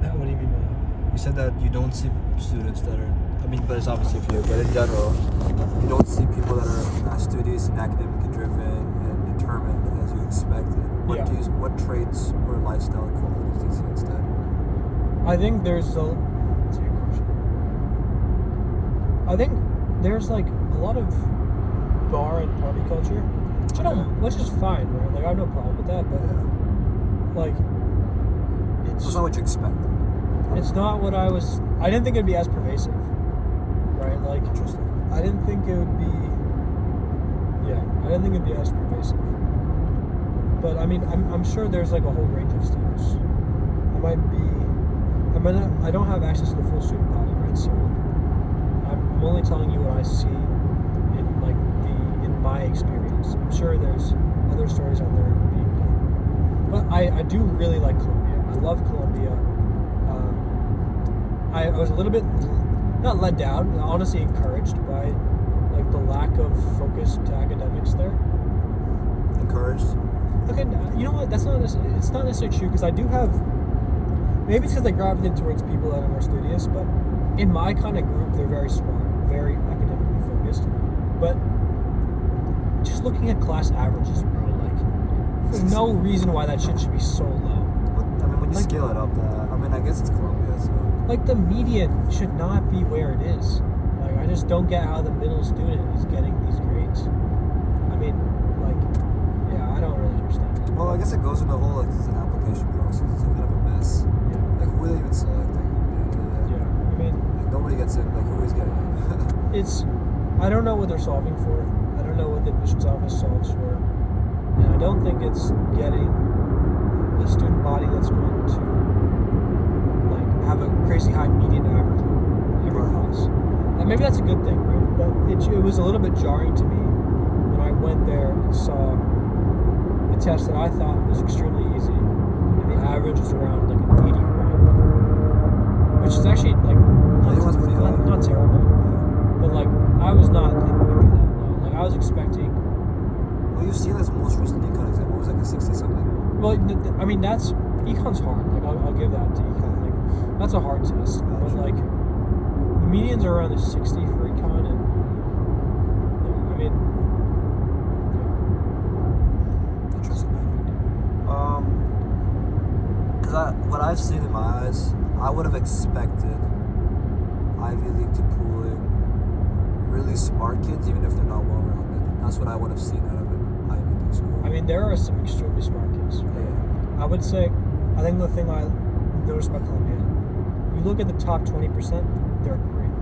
What do you mean by that? You said that you don't see students that are, I mean, but it's obviously for you, but in general, you don't see people that are studious and academically driven and determined as you expected. What traits or lifestyle qualities do you see instead? I think that's a good question. I think there's like a lot of bar and party culture, which is fine, right? Like I have no problem with that, but like It's not what you expect. It's not what I didn't think it'd be as pervasive, right? Like, Interesting. I didn't think it would be. Yeah, I didn't think it'd be as pervasive. But I mean, I'm sure there's like a whole range of students. I don't have access to the full student body, right? So I'm only telling you what I see in my experience. I'm sure there's other stories out there that would be different. But I do really like Columbia. I love Columbia. I was a little bit not let down, honestly encouraged by like the lack of focus to academics there. Encouraged? Okay, you know what? It's not necessarily true because I do have. Maybe it's because I gravitate towards people that are more studious, but in my kind of group, they're very smart, very academically focused. But just looking at class averages, bro, like there's no reason why that shit should be so low. I mean, when you scale it up, I guess it's Columbia, so. Like the median should not be where it is. Like I just don't get how the middle student is getting these grades. I mean, like, yeah, I don't really understand that. Well, I guess it goes in the whole, like, it's an application process. It's a bit of a mess. Yeah. Like, who are they even selecting? Yeah. I mean, like, nobody gets in. Like, who is getting in? I don't know what they're solving for. I don't know what the admissions office solves for. And I don't think it's getting a student body that's going to like have a crazy high median average every class. And maybe that's a good thing, right? But it was a little bit jarring to me when I went there and saw a test that I thought was extremely easy, and the average was around like an 81, which is actually like not terrible. But like, I was not thinking it would be that low. Like, I was expecting. Well, you've seen this most recent Econ exam. It was like a 60-something. Well, I mean, Econ's hard. Like, I'll give that to Econ. Like, that's a hard test. But like, the medians are around the 60 for Econ, and yeah, I mean, yeah. Interesting. Because what I've seen in my eyes, I would have expected Ivy League to pull in really smart kids, even if they're not well-rounded. That's what I would have seen out of an Ivy League school. I mean, there are some extremely smart kids. Right? Yeah. I would say, I think the thing I noticed about Columbia, you look at the top 20%, they're great.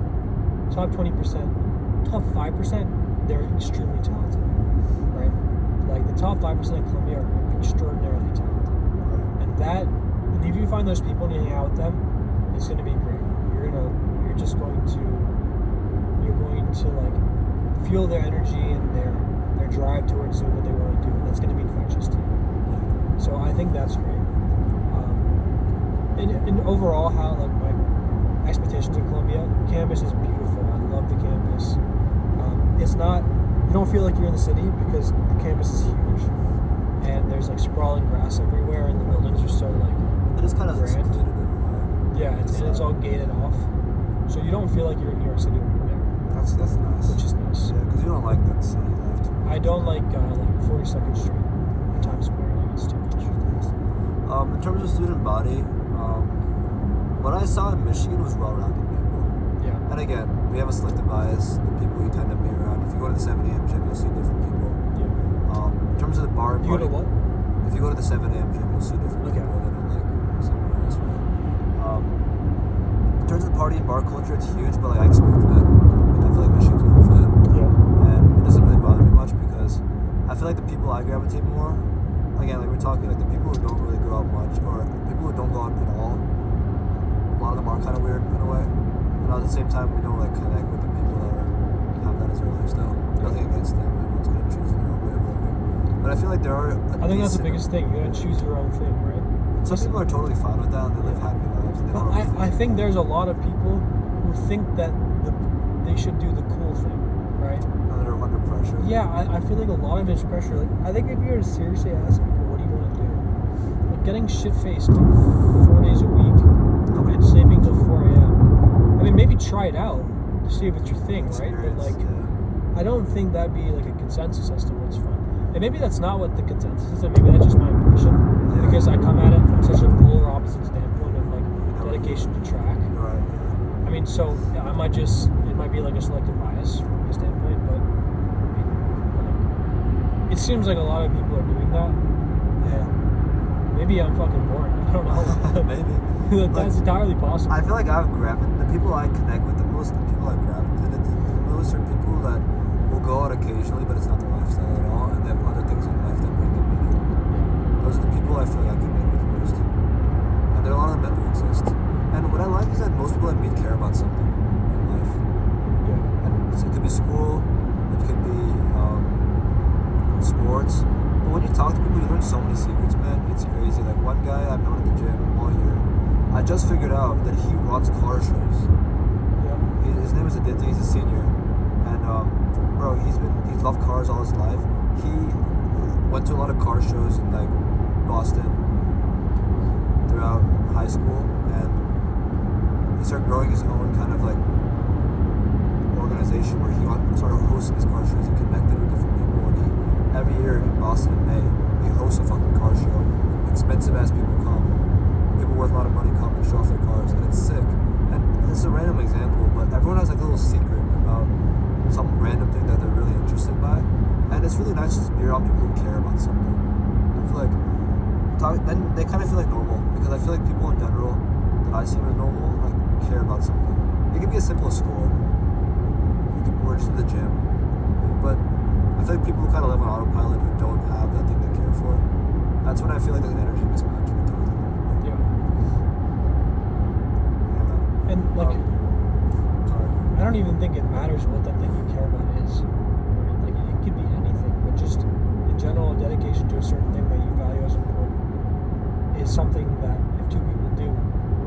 Top 20%, top 5%, they're extremely talented, right? Like, the top 5% of Columbia are extraordinarily talented. And if you find those people and you hang out with them, it's going to be great. You're going to like feel their energy and their drive towards doing what they want to do, and that's going to be infectious to you. So I think that's great. And overall, how like my expectations of Columbia campus is beautiful. I love the campus. It's not, you don't feel like you're in the city because the campus is huge, and there's like sprawling grass everywhere, and the buildings are so like it is kind of grand. secluded everywhere. Yeah, it's all gated off, so you don't feel like you're in New York City when you're there. That's nice. Which is nice. Yeah, because you don't like that city life too much. I don't like 42nd Street in Times Square. Like, it's too much. In terms of student body, what I saw in Michigan was well-rounded people. Yeah. And again, we have a selective bias. The people you tend to be around. If you go to the 7 a.m. gym, you'll see different people. Yeah. In terms of the bar and You go party, to what? if you go to the 7 a.m. gym, you'll see different Okay. people than in like somewhere else. Right? In terms of the party and bar culture, it's huge, but like I expected it. I feel like Michigan's known for that. Yeah. And it doesn't really bother me much because I feel like the people I gravitate more, again, like we're talking, like the people who don't really go out much, or people who don't go out at all, a lot of them are kind of weird in a way. And at the same time, we don't like connect with the people that have that as their lifestyle. Nothing against them, everyone's gonna choose their own way of living. But I feel like there are I think that's the biggest thing. You gotta choose your own thing, right? Some people are totally fine with that and they live happy lives. And they don't overthink. I think there's a lot of people who think that they should do the cool thing, right? And they're under pressure. Yeah, I feel like a lot of it's pressure. Like, I think if you were to seriously ask people, what do you want to do? Like, getting shit-faced 4 days a week and sleeping till 4 a.m. I mean, maybe try it out to see if it's your thing, right? But, like, I don't think that'd be, like, a consensus as to what's fun. And maybe that's not what the consensus is, and maybe that's just my impression. Yeah. Because I come at it from such a polar opposite standpoint of, like, dedication to track. Right. I mean, so yeah, it might be like a selective bias from my standpoint, but I mean, like, it seems like a lot of people are doing that. And Maybe I'm fucking boring. I don't know. Maybe. That's entirely possible. I feel like I've gravitated. The people I connect with the most, the people I've gravitated to the most are people that will go out occasionally, but it's not their lifestyle at all, and they have other things in life that bring them meaning. Those are the people I feel like I connect with the most. And there are a lot of them that do exist. And what I like is that most people I meet care about something in life. Yeah. And it could be school, it could be sports. But when you talk to people, you learn so many secrets, man. It's crazy. Like one guy I've known at the gym all year, I just figured out that he rots car shows. Yeah. His name is Aditya. He's a senior, and bro, he's loved cars all his life. He went to a lot of car shows in like Boston throughout high school, and he started growing his own kind of like organization where he started hosting his car shows and connected with different people. And he, every year in Boston in May, he hosts a fucking car show. Expensive ass people come. People worth a lot of money come and show off their cars, and it's sick. And this is a random example, but everyone has like a little secret about some random thing that they're really interested by, and it's really nice to be around people who care about something. I feel like then they kind of feel like normal, because I feel like people in general that I see as normal like care about something. It can be as simple as school, or just the gym, but I feel like people who kind of live on autopilot who don't have that thing they care for, that's when I feel like there's an energy mismatch when you talk to them. Yeah. And like, Sorry. I don't even think it matters what that thing you care about is. Right? Like it could be anything, but just in general, a dedication to a certain thing that you value as important is something that if two people do,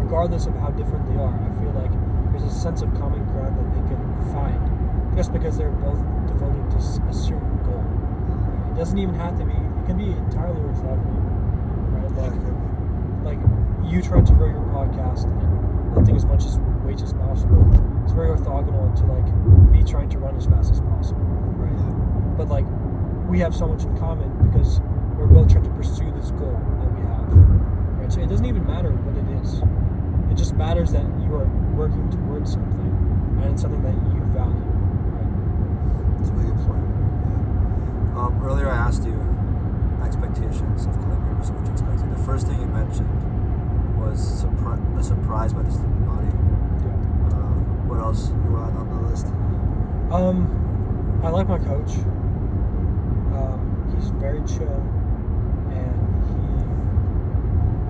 regardless of how different they are, I feel like there's a sense of common ground that they can find just because they're both devoted to a certain goal. Right? It doesn't even have to be. It can be entirely orthogonal, right? Like you trying to grow your podcast and lifting as much weight as possible. It's very orthogonal to like me trying to run as fast as possible, right? Yeah. But like we have so much in common because we're both trying to pursue this goal that we have, right? So it doesn't even matter what it is. It just matters that you are working towards something, and it's something that you value, right? That's a really good point. Yeah. Earlier I asked you expectations of climbers, what you expected. The first thing you mentioned was a surprise by the student body. Yeah. What else you want on the list? I like my coach. He's very chill, and he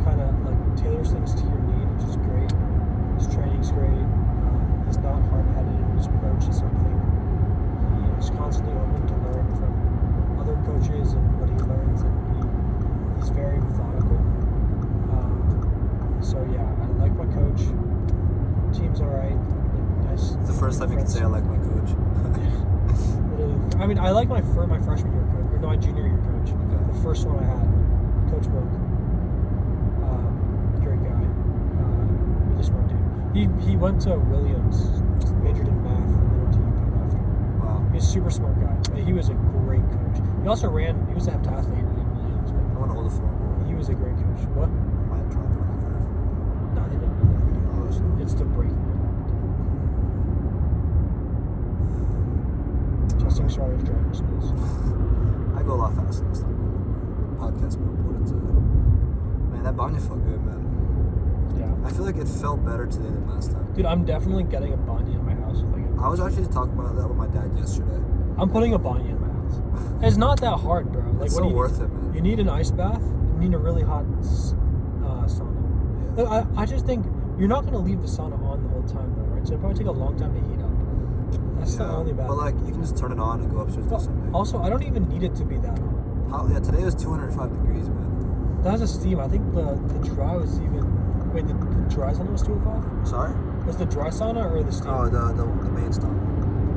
kind of like tailors things to your need, which is great. His training's great. He's not hard-headed in his approach to something. He is constantly open to learn from other coaches and what he learns, and he's very methodical. So yeah, I like my coach. Team's alright. Nice. It's the first time you can say I like my coach. Literally, I mean, I like my freshman year coach, or no, my junior year coach. Okay. The first one I had, Coach Book. Great guy. Really smart dude. He went to Williams, majored in math, and then went to UPenn after. Wow. He's a super smart guy. He was a great coach. He also he was a heptathlete at Williams. I want to hold the phone. He was a great coach. What? Might try to run the curve. No, they didn't. It's the break. Testing Charlotte's driving skills. I go a lot faster than this time. Podcast more important today. Man, that Banya felt good, man. Yeah. I feel like it felt better today than last time. Dude, I'm definitely getting a Banya in my house. I was actually talking about that with my dad yesterday. I'm putting a Banya in my house. It's not that hard, bro. Like, It's what so do you worth need? it, man. You need an ice bath. You need a really hot sauna. Yeah. Look, I just think you're not going to leave the sauna on the whole time, though, right? So it'll probably take a long time to heat up. That's the only bad But like, thing. you can just turn it on and go upstairs and do something. Also, I don't even need it to be that hot. Yeah, today was 205 degrees, man. That was a steam. I think the dry was even... Wait, the dry sauna was 205? Sorry? Was the dry sauna or the steam? Oh, the main stuff.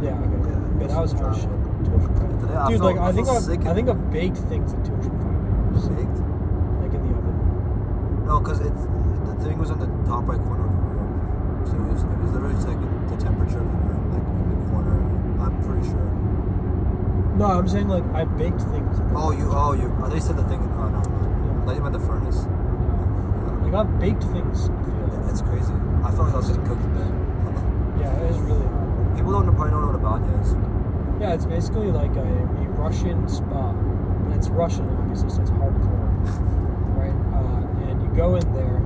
Yeah, okay. Yeah, That was it's hot dry shit. one. 205. Today I Dude, felt- like, I felt sick in I think there. a baked thing's at 205 degrees. Baked? Like in the oven. No, because the thing was in the top right corner of the room. So it was literally just like the temperature of the room, like in the corner. I'm pretty sure. No, I'm saying like I baked things. They said the thing. Oh no. I thought you meant the furnace. Yeah. Like I've baked things. I feel. It's crazy. I felt like I was getting cooked in bed. Yeah, it is really hot. People probably don't know what a banya is. Yeah, it's basically like a Russian spa, but it's Russian obviously, so it's hardcore, right? go in there.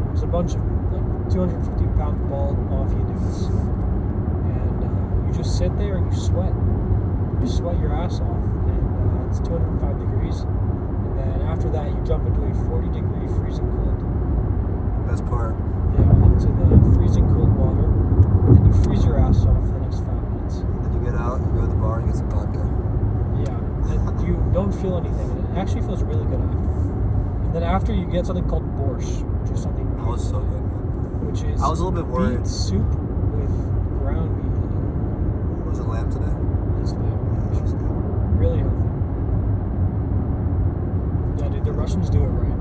There's a bunch of like 250-pound bald mafia dudes, and you just sit there and you sweat. You sweat your ass off, and it's 205 degrees. And then after that, you jump into a 40-degree freezing cold. Best part. Yeah, into the freezing cold water, and then you freeze your ass off for the next 5 minutes. Then you get out, you go to the bar, and get some vodka. Yeah, and you don't feel anything, and it actually feels really good after. And then after, you get something called borscht, which is something That was so good, man. which is I was a little bit worried. beet soup with ground meat in it. Was it lamb today? It's lamb. Yeah, she's good. Really healthy. Yeah, dude, the Russians do it right.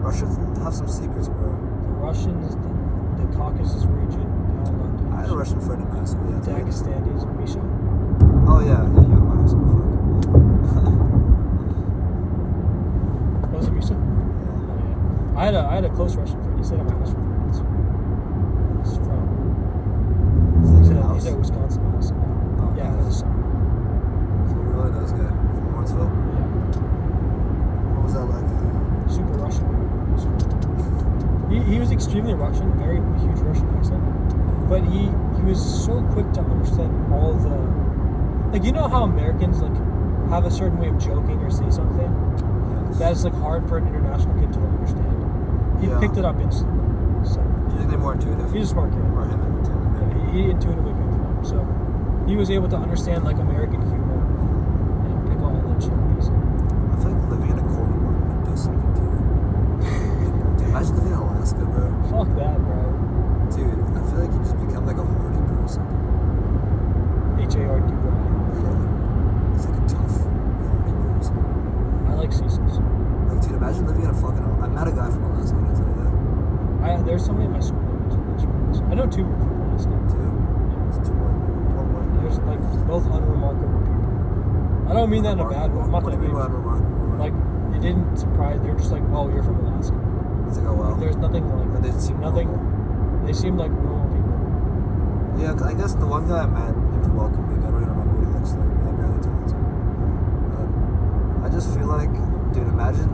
Russians have some secrets, bro. The Russians, the Caucasus region, they all love doing I had a Russian friend in high school. Yeah, Dagestanis, Misha. Oh yeah, you in my high school. Fuck. Was it Misha? Yeah. Oh, yeah. I had a close Russian friend. He stayed at my house for 3 months. He's from. He's at Wisconsin house. Oh, Yeah, nice. for the summer. So you're a really nice guy from Lawrenceville. Yeah. What was that like? Super Russian. He was extremely Russian, very huge Russian accent. But he was so quick to understand all the, like, you know how Americans like have a certain way of joking or say something Yes. that is like hard for an international kid to understand. He Yeah. picked it up instantly. So You think they're more intuitive? he's a smart kid. Or him intuitive? Yeah, he intuitively picked it up. So he was able to understand like American humor and pick all that shit up easily. I feel like living in a cold environment does something to you. Dude, imagine living in Alaska, bro. Fuck that, bro. Dude, I feel like you just become like a hardy person. HARDY. Yeah. It's like a tough, hardy person. I like seasons. Like, dude, imagine living in a fucking. I met a guy from Alaska, I'll tell you that. There's somebody in my school that lives in Alaska. I know 2 people from Alaska. Too. It's too one. There's like both unremarkable people. I don't mean that in a bad way. I'm not What gonna do you be mean by unremarkable? like it didn't surprise. They're just like, oh, you're from Alaska. It's like, oh wow. There's nothing like. But they seem nothing. normal. They seem like normal people. Yeah, 'cause I guess the one guy I met, he was welcoming. I don't even remember what he looks like. I barely talked to him. But I just feel like, dude, imagine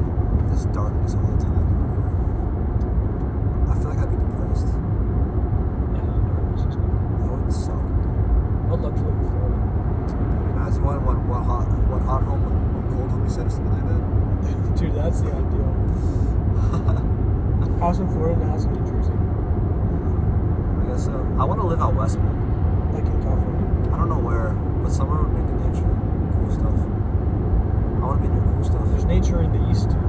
this darkness all the time. I feel like I'd be depressed. Yeah, darkness is good. That would suck. I'd love to live in Florida. That'd be nice. You want one hot home, one cold home. You said something like that. Dude, that's the ideal. House in Florida and a house in New Jersey. I guess so. I want to live out west, man. Like in California. I don't know where, but somewhere with maybe nature, cool stuff. I want to be near cool stuff. There's nature in the east too.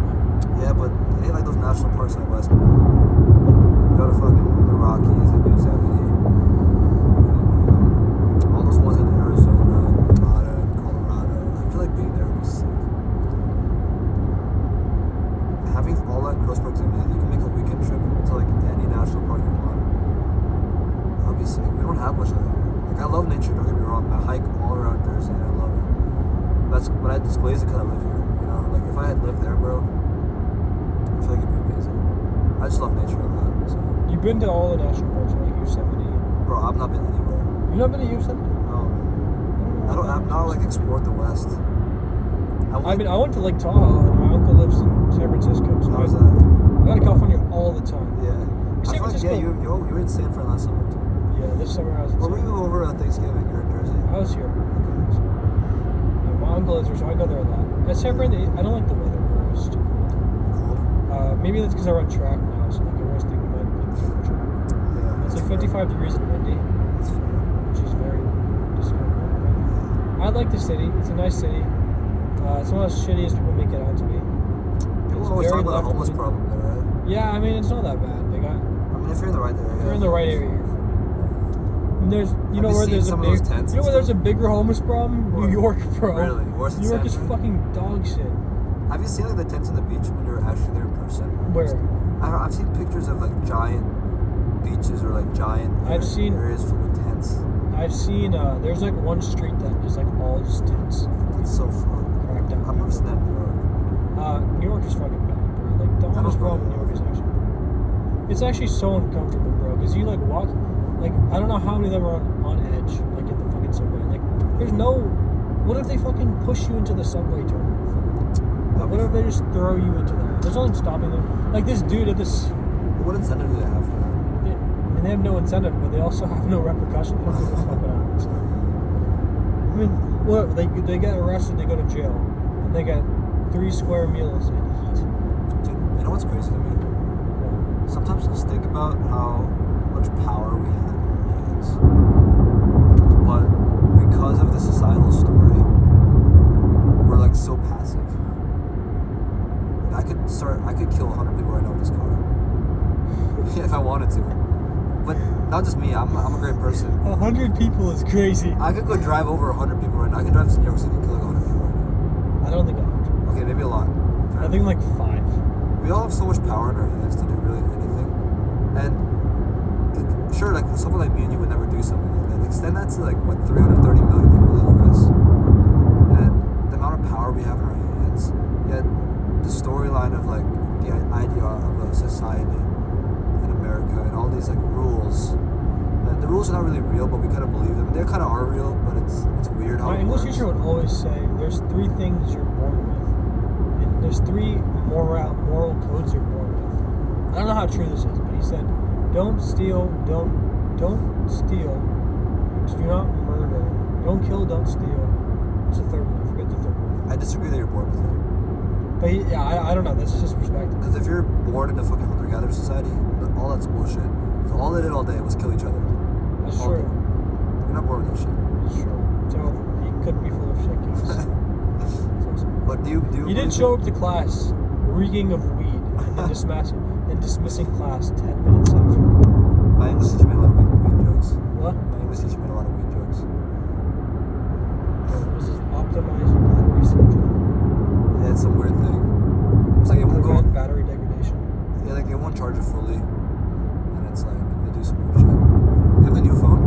Yeah, but it ain't like those national parks out west, man. You go to fucking the Rockies and Yosemite, and, all those ones in Arizona, Nevada, Colorado. I feel like being there would be sick. Having all that close proximity, you can make a weekend trip to like any national park you want. That'd be sick. We don't have much of that. Like, I love nature, don't get me wrong. I hike all around Jersey and I love it. That's what I displays it because I live here. You know, like if I had lived there, bro, I feel like it'd be amazing. I just love nature a lot. So. You've been to all the national parks, like Yosemite. Bro, I've not been anywhere. You've not been to Yosemite? No, man. I've not like explored the West. I mean, I went to Lake Tahoe, and my uncle lives in San Francisco. So How was I that? go to California all the time. Yeah. San I feel like, Francisco. yeah, you were in San Fran last summer too. Yeah, this summer I was in Where San were you over at Thanksgiving? You're in Jersey. I was here. Okay. Yeah, my uncle lives there, so I go there a lot. At San Fran, I don't like the weather, bro. It's too cold. Cold? Maybe that's because I run track now, so like everyone's thinking about the temperature. Yeah. It's that's like fair. 55 degrees and windy, That's fair. which is very discomfortable. I like the city. It's a nice city. It's not as shitty as people make it out to be. People always talk about the homeless problem there, right? Yeah, I mean, it's not that bad. They got. I mean, if you're in the right area. If you're in the right area, you're fine. And there's, you know you where seen there's a some of big, those tents you know and where there's a stuff? bigger homeless problem? Where? New York, bro. Really? Worse than New York San is Fran? fucking dog shit. Have you seen like the tents on the beach when you're actually there in person? Where? I've seen pictures of like giant beaches or like giant I've seen- areas full of tents. I've seen, there's like one street that is like all just tents. That's so fun. Cracked out. I've never seen that in New York. New York is fucking bad, bro. Like the I homeless don't problem in New know. York is actually bad. It's actually so uncomfortable, bro. Because you like walk, like I don't know how many of them are on edge, like in the fucking subway. Like there's no. What if they fucking push you into the subway terminal? What if they just throw you into there? There's nothing stopping them. Like this dude at this. What incentive do they have for that? And they have no incentive, but they also have no repercussion for what the fuck happens. I mean, what they get arrested, they go to jail, and they get 3 square meals in heat. Dude, you know what's crazy to me? Sometimes I just think about how much power we have in our hands, but because of the societal story, we're like so passive. Like, I could kill 100 people right now with this car if I wanted to. But not just me. I'm a great person. 100 people is crazy. I could go drive over 100 people right now. I could drive to New York City and kill like 100 people right now. I don't think 100. Okay, maybe a lot. I think like 5. We all have so much power in our hands to do really anything. And sure, like someone like me and you would never do something like that. Extend that to like what 330 million people in the US. And the amount of power we have in our hands. Yet the storyline of like the idea of a society in America and all these like rules. And the rules are not really real, but we kind of believe them. They kind of are real, but it's weird how My it English works. teacher would always say, there's 3 things you're born with. And there's 3 moral codes you're born with. I don't know how true this is, but he said, don't steal, don't steal, do not murder, don't kill, don't steal. What's the third one? I forget the third one. I disagree that you're born with it. But I don't know, that's just perspective. Because if you're born in a fucking hunter-gatherer society, all that's bullshit. Because all they did all day was kill each other. That's All true. day. You're not born with that shit. That's true. So he could be full of shit, guys. But do you He didn't show up to class reeking of weed and dismissing class 10 minutes after. My English teacher made a lot of weed jokes. What? My English teacher made a lot of weed jokes. This is optimized battery schedule. Yeah, it's some weird thing. It's like it won't go. Prevent battery degradation. Yeah, like it won't charge it fully, and it's like they do some weird shit. You have the new phone?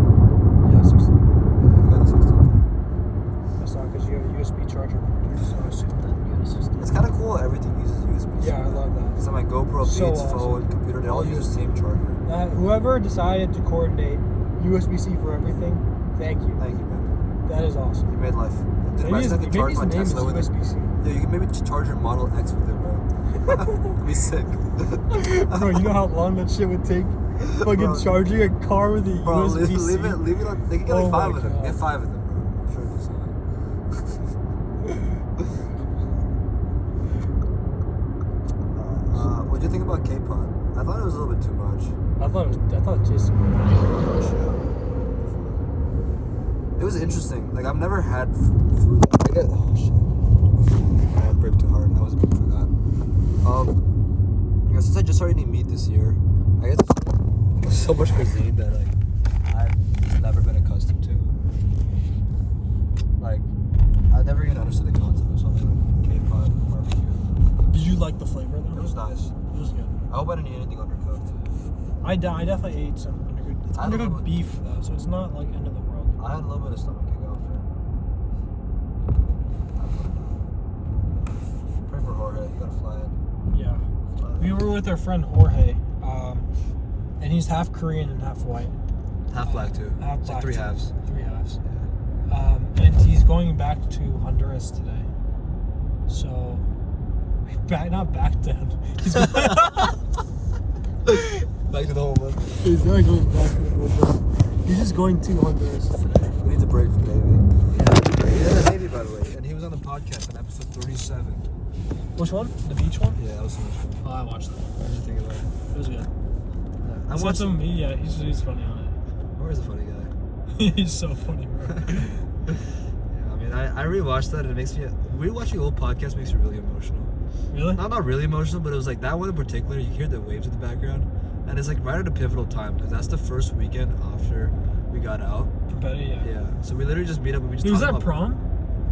Yeah, 16. Yeah, I got the 16. That's not because you have a USB charger printer, so I assume that you got a 16. It's kind of cool. Everything uses USB. Yeah, I love that. So my GoPro, So Beats, awesome. phone, computer, they all use the same charger. Whoever decided to coordinate USB-C for everything, thank you. Thank you, man. That is awesome. You made life. Imagine I could charge my name is Tesla with it. USB-C. Yeah, you can maybe charge your Model X with it, bro. That'd be sick. Bro, you know how long that shit would take? Fucking Bro. charging a car with a Bro, USB-C. leave it. They can get Oh like 5 my of them. God. Get 5 of them, bro. I'm sure they'll sell it. What'd you think about K-pop? I thought it was a little bit too much. I thought Jason. It was interesting. Like I've never had food. I get. Oh shit! I brake too hard. I was a bit for that. Since I just started eating meat this year, I guess there's so much cuisine that like I've just never been accustomed to. Like I never even understood the concept of something like K-pop barbecue. Did you like the flavor though? It was nice. It was good. I hope I didn't eat anything undercooked. I definitely ate some undercooked. It's I don't know undercooked what- beef though, so it's not like end of the world. I had a little bit of stomach kick after. Pray for Jorge. You gotta fly it. Yeah. We were with our friend Jorge, and he's half Korean and half white. Half black too. Half It's like black 3 too. halves. 3 halves. And he's going back to Honduras today. So, not back to him. He's going Back to the homeland. He's not going back to Honduras. He's just going to Honduras today. We need to break from Navy. He had a Navy, by the way, and he was on the podcast on episode 37. Which one? The beach one? Yeah, that was so much fun. Oh, I watched that. What did you think about it? It was good. I I watched him. Yeah, he's funny on Jorge's a funny guy. it. He's so funny, bro. Yeah, I mean, I rewatched that and it makes me. Rewatching old podcasts makes me really emotional. Really? Not really emotional, but it was like that one in particular. You hear the waves in the background, and it's like right at a pivotal time because that's the first weekend after we got out. Better, yeah. Yeah, so we literally just meet up and we just. He was talk at about- prom?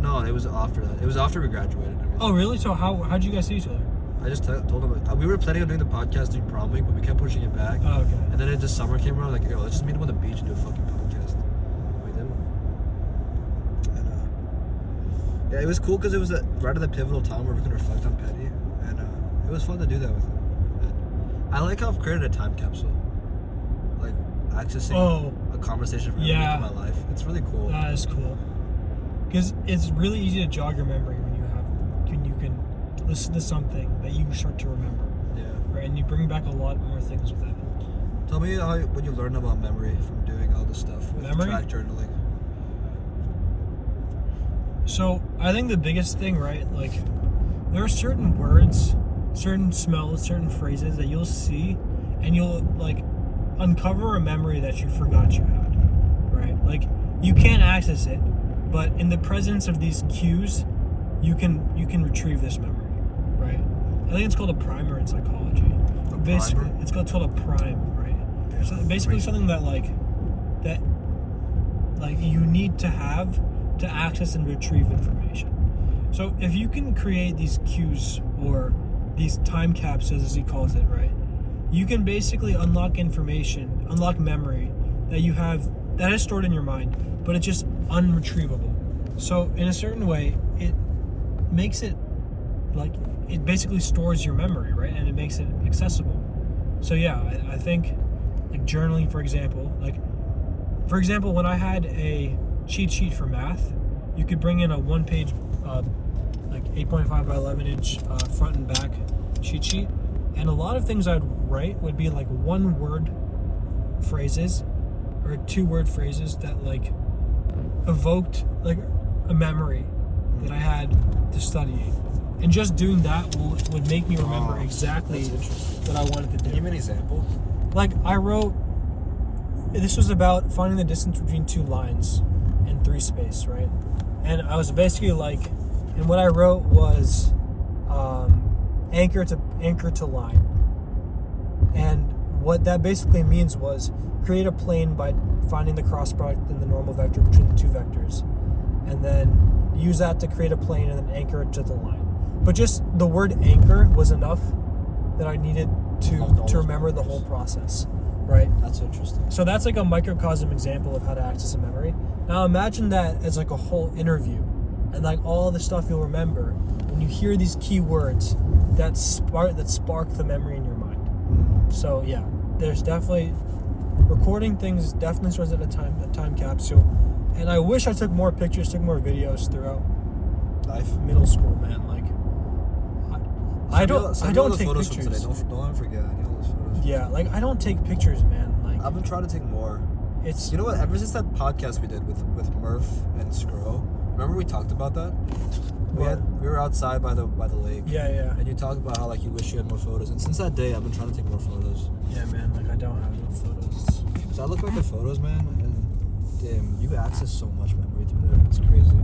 No, it was after that. It was after we graduated. And everything. Oh, really? So how'd you guys see each other? I just told him we were planning on doing the podcast during prom week, but we kept pushing it back. Oh, okay. And then just summer came around, like, yo, let's just meet him on the beach and do a fucking podcast. We did. And yeah, it was cool because it was right at the pivotal time where we could reflect on Petty, and it was fun to do that with him. And I like how I've created a time capsule, like accessing a conversation from every week of my life. It's really cool. That is cool. Because it's really easy to jog your memory when you can listen to something that you start to remember. Yeah. Right, and you bring back a lot more things with that. Tell me what you learned about memory from doing all this stuff with Memory? track journaling. So I think the biggest thing, right, like there are certain words, certain smells, certain phrases that you'll see and you'll like uncover a memory that you forgot you had, right? Like you can't access it, but in the presence of these cues, you can retrieve this memory, right? I think it's called a primer in psychology. Basically, primer? it's called a prime, right? Yeah, So basically something that you need to have to access and retrieve information. So if you can create these cues or these time capsules, as he calls it, right? You can basically unlock information, unlock memory that you have that is stored in your mind, but it's just unretrievable. So in a certain way, it makes it like it basically stores your memory, right? And it makes it accessible. So yeah, I think like journaling, for example, when I had a cheat sheet for math, you could bring in a one-page, like 8.5 by 11 inch front and back cheat sheet, and a lot of things I'd write would be like one-word phrases or two-word phrases that like evoked like a memory that I had to study, and just doing that would make me remember exactly what I wanted to do. Can you give me an example? Like I wrote, this was about finding the distance between two lines in 3 space, right? And I was basically like, and what I wrote was anchor to line. And what that basically means was create a plane by finding the cross product in the normal vector between the two vectors, and then use that to create a plane and then anchor it to the line. But just the word anchor was enough that I needed to remember the whole process, right? That's interesting. So that's like a microcosm example of how to access a memory. Now imagine that as like a whole interview, and like all the stuff you'll remember when you hear these key words that spark the memory in your mind. So yeah, there's definitely recording things definitely serves as a time capsule. And I wish I took more pictures, took more videos throughout Life. middle school, man. Like I don't take photos pictures. From today. Don't forget. I need all those photos. Yeah, like I don't take pictures, man. Like I've been trying to take more. it's You know what? Ever since that podcast we did with Murph and Scro, remember we talked about that? We were outside by the lake. yeah. And you talked about how like you wish you had more photos. And since that day, I've been trying to take more photos. Yeah, man. Like I don't have no photos. So I look at the photos, man, and damn, you access so much memory through there. It's crazy.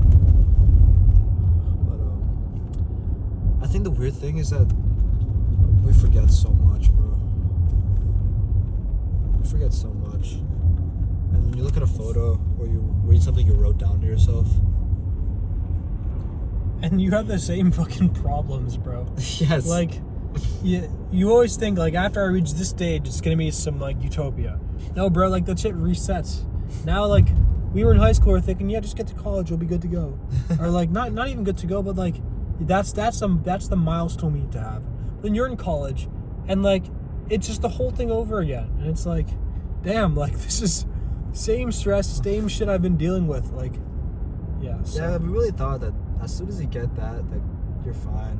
But I think the weird thing is that we forget so much, bro. We forget so much. And when you look at a photo or you read something you wrote down to yourself. And you have the same fucking problems, bro. Yes. Like, you always think, like, after I reach this stage, it's gonna be some, like, utopia. No, bro, like, the shit resets. Now, like, we were in high school, we're thinking, yeah, just get to college, you'll be good to go. Or, like, not even good to go, but, like, that's the milestone we need to have. Then you're in college, and, like, it's just the whole thing over again. And it's like, damn, like, this is same stress, same shit I've been dealing with. Like, yeah. So. Yeah, we really thought that as soon as you get that, like, you're fine.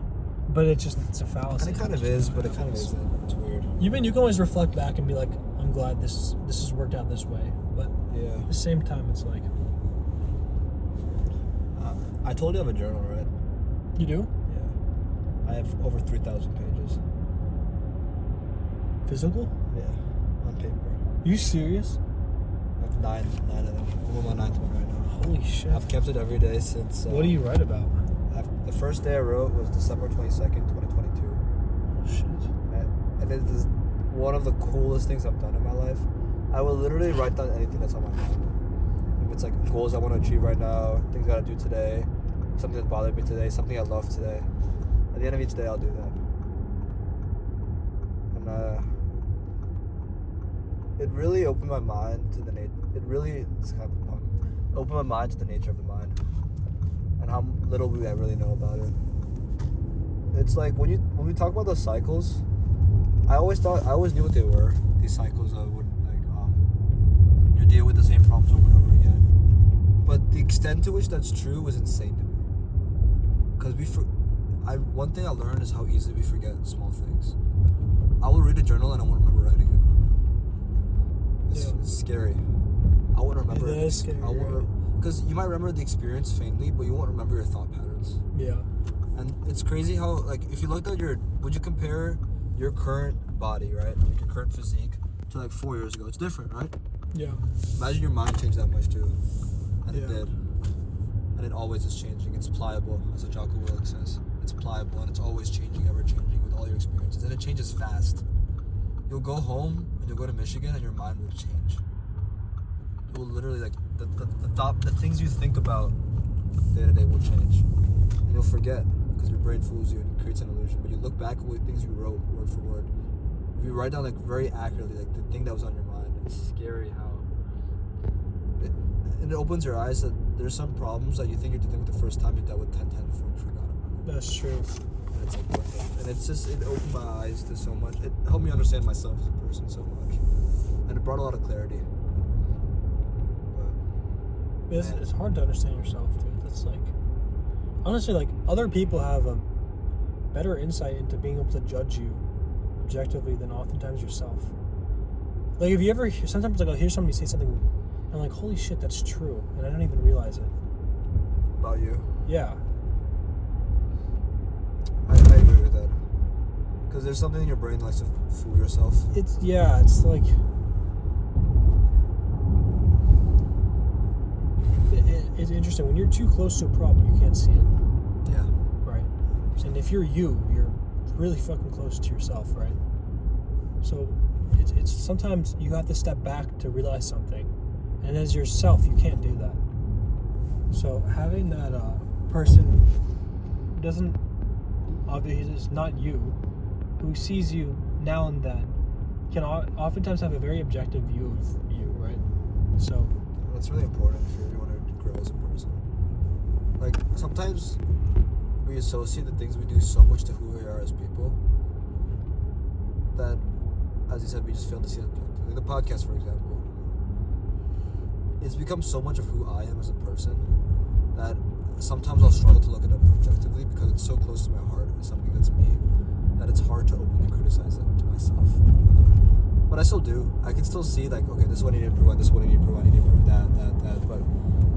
But it's a fallacy. And it kind of is, but it kind of isn't. It's weird. You can always reflect back and be like, I'm glad this has worked out this way. But Yeah. at the same time, it's like, I told you I have a journal, right? you do? Yeah. I have over 3,000 pages. Physical? Yeah. On paper. You serious? I have nine of them. I'm on my 9th one right now. Holy shit. I've kept it every day since... What do you write about? The first day I wrote was December 22nd, 2022. Oh, shit. And it is one of the coolest things I've done in my life. I will literally write down anything that's on my mind. If it's like goals I want to achieve right now, things I gotta do today, something that bothered me today, something I love today. At the end of each day, I'll do that. And it really opened my mind to the nature. It's kind of fun. Opened my mind to the nature of the mind and how little we really know about it. It's like when we talk about those cycles, I always knew what they were. These cycles that would you deal with the same problems over and over again. But the extent to which that's true was insane to me. Because one thing I learned is how easily we forget small things. I will read a journal and I won't remember writing it. It's scary. I won't remember. It is scary. Because you might remember the experience faintly, but you won't remember your thought patterns. Yeah. And it's crazy how, like, if you looked at would you compare your current body, right, like your current physique, to like 4 years ago? It's different, right? Yeah. Imagine your mind changed that much too, and Yeah. it did. And it always is changing. It's pliable, as Jocko Willink says. It's pliable and it's always changing, ever changing with all your experiences. And it changes fast. You'll go home and you'll go to Michigan and your mind will change. It will literally, like, the things you think about day to day will change. And you'll forget because your brain fools you and it creates an illusion. But you look back at what things you wrote word for word. If you write down, like, very accurately, like, the thing that was on your mind, it's scary how it opens your eyes that there's some problems that you think you're dealing with the first time you dealt with 10 times before you forgot about it. That's true. And it's like worth it. And it's just, it opened my eyes to so much. It helped me understand myself as a person so much. And it brought a lot of clarity. But It's hard to understand yourself, dude. It's like, honestly, like, other people have a better insight into being able to judge you objectively than oftentimes yourself. Like, if you ever, sometimes, like, I'll hear somebody say something, and I'm like, holy shit, that's true, and I don't even realize it. about you. Yeah. I agree with that. Because there's something in your brain that likes to fool yourself. It's like, it's interesting. When you're too close to a problem, you can't see it. Yeah. Right. And if you're really fucking close to yourself, right? So it's sometimes you have to step back to realize something, and as yourself, you can't do that. So having that person who doesn't, obviously it's not you, who sees you now and then, can oftentimes have a very objective view of you, right? So That's really important if you want to grow as a person. Like, sometimes we associate the things we do so much to who we are as people that, as you said, we just fail to see it. Like the podcast, for example. It's become so much of who I am as a person that sometimes I'll struggle to look at it objectively because it's so close to my heart and something that's me that it's hard to openly criticize it to myself. But I still do. I can still see, like, okay, this is what I need to improve on, this is what I need to improve on, I need to improve that. But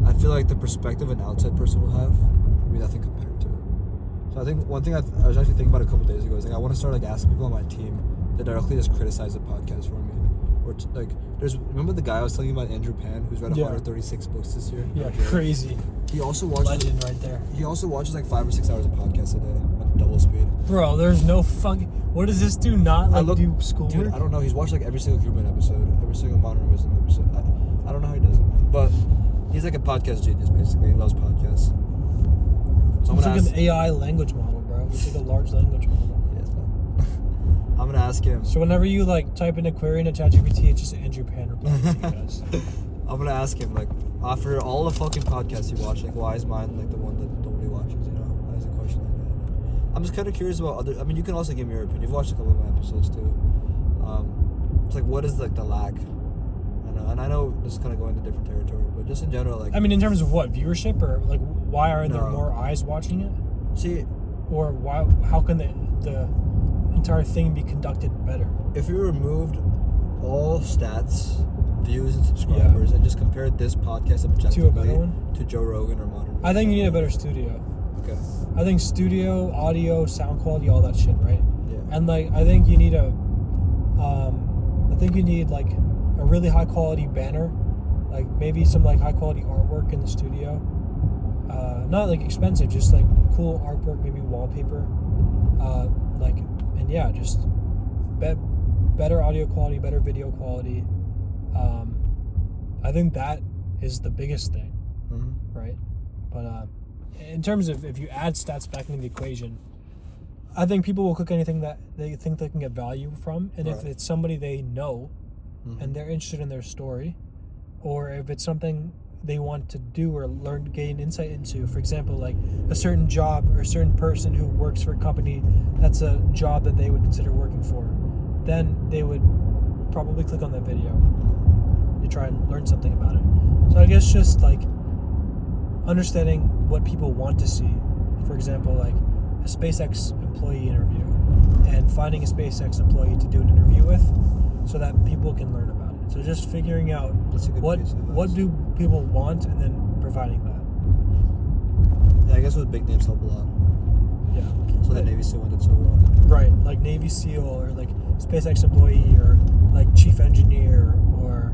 I feel like the perspective an outside person will have will be nothing compared to it. So I think one thing I was actually thinking about a couple days ago is, like, I want to start, like, asking people on my team to directly just criticize the podcast for me. Or remember the guy I was telling you about, Andrew Pan, who's read 136 books this year? yeah, crazy. He also watches, legend right there. He also watches like 5 or 6 hours of podcasts a day on double speed. Bro, there's no fucking. What does this do? Not like do schoolwork? Dude, I don't know. He's watched like every single Human episode, every single Modern Wisdom episode. I don't know how he does it, but he's like a podcast genius basically. He loves podcasts. So He's like an AI language model, bro. He's like a large language model. I'm gonna ask him. So whenever you like type in a query into ChatGPT, it's just Andrew Pan replying to you guys. I'm gonna ask him, like, after all the fucking podcasts he watched, like, why is mine like the one that nobody watches? You know, why is a question like that? I'm just kind of curious about other. I mean, you can also give me your opinion. You've watched a couple of my episodes too. It's like, what is like the lack? And I know this is kind of going to different territory, but just in general, like. I mean, in terms of what, viewership, or like why are there more eyes watching it? See. Or why? How can the entire thing be conducted better? If you removed all stats, views, and subscribers, and just compared this podcast objectively to a better one, to Joe Rogan or Modern Wisdom, I think you need a better studio. Okay. I think studio, audio, sound quality, all that shit, right? Yeah. And like, I think you need like a really high quality banner, like maybe some like high quality artwork in the studio. Not like expensive, just like cool artwork, maybe wallpaper. Just better audio quality, better video quality. I think that is the biggest thing, right? But in terms of if you add stats back into the equation, I think people will click anything that they think they can get value from, and if it's somebody they know and they're interested in their story, or if it's something they want to do or learn, gain insight into, for example, like a certain job or a certain person who works for a company that's a job that they would consider working for, then they would probably click on that video to try and learn something about it. So I guess just like understanding what people want to see. For example, like a SpaceX employee interview and finding a SpaceX employee to do an interview with so that people can learn about it. So just figuring out That's a good what piece of advice. do people want and then providing that. Yeah, I guess with big names help a lot. Yeah. So that Navy SEAL one did so well. Right, like Navy SEAL or like SpaceX employee or like chief engineer or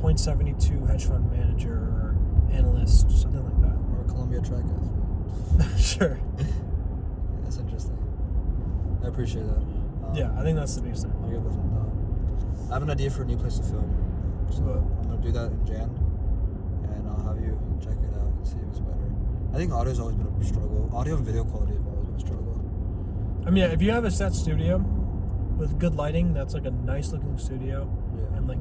.72 hedge fund manager or analyst, something like that. Or a Columbia track athlete. Sure. That's interesting. I appreciate that. Yeah, I think that's the biggest thing. I'll give that some thought. I have an idea for a new place to film. So I'm going to do that in Jan. And I'll have you check it out and see if it's better. I think audio's always been a struggle. Audio and video quality have always been a struggle. I mean, yeah, if you have a set studio with good lighting, that's like a nice looking studio Yeah. and like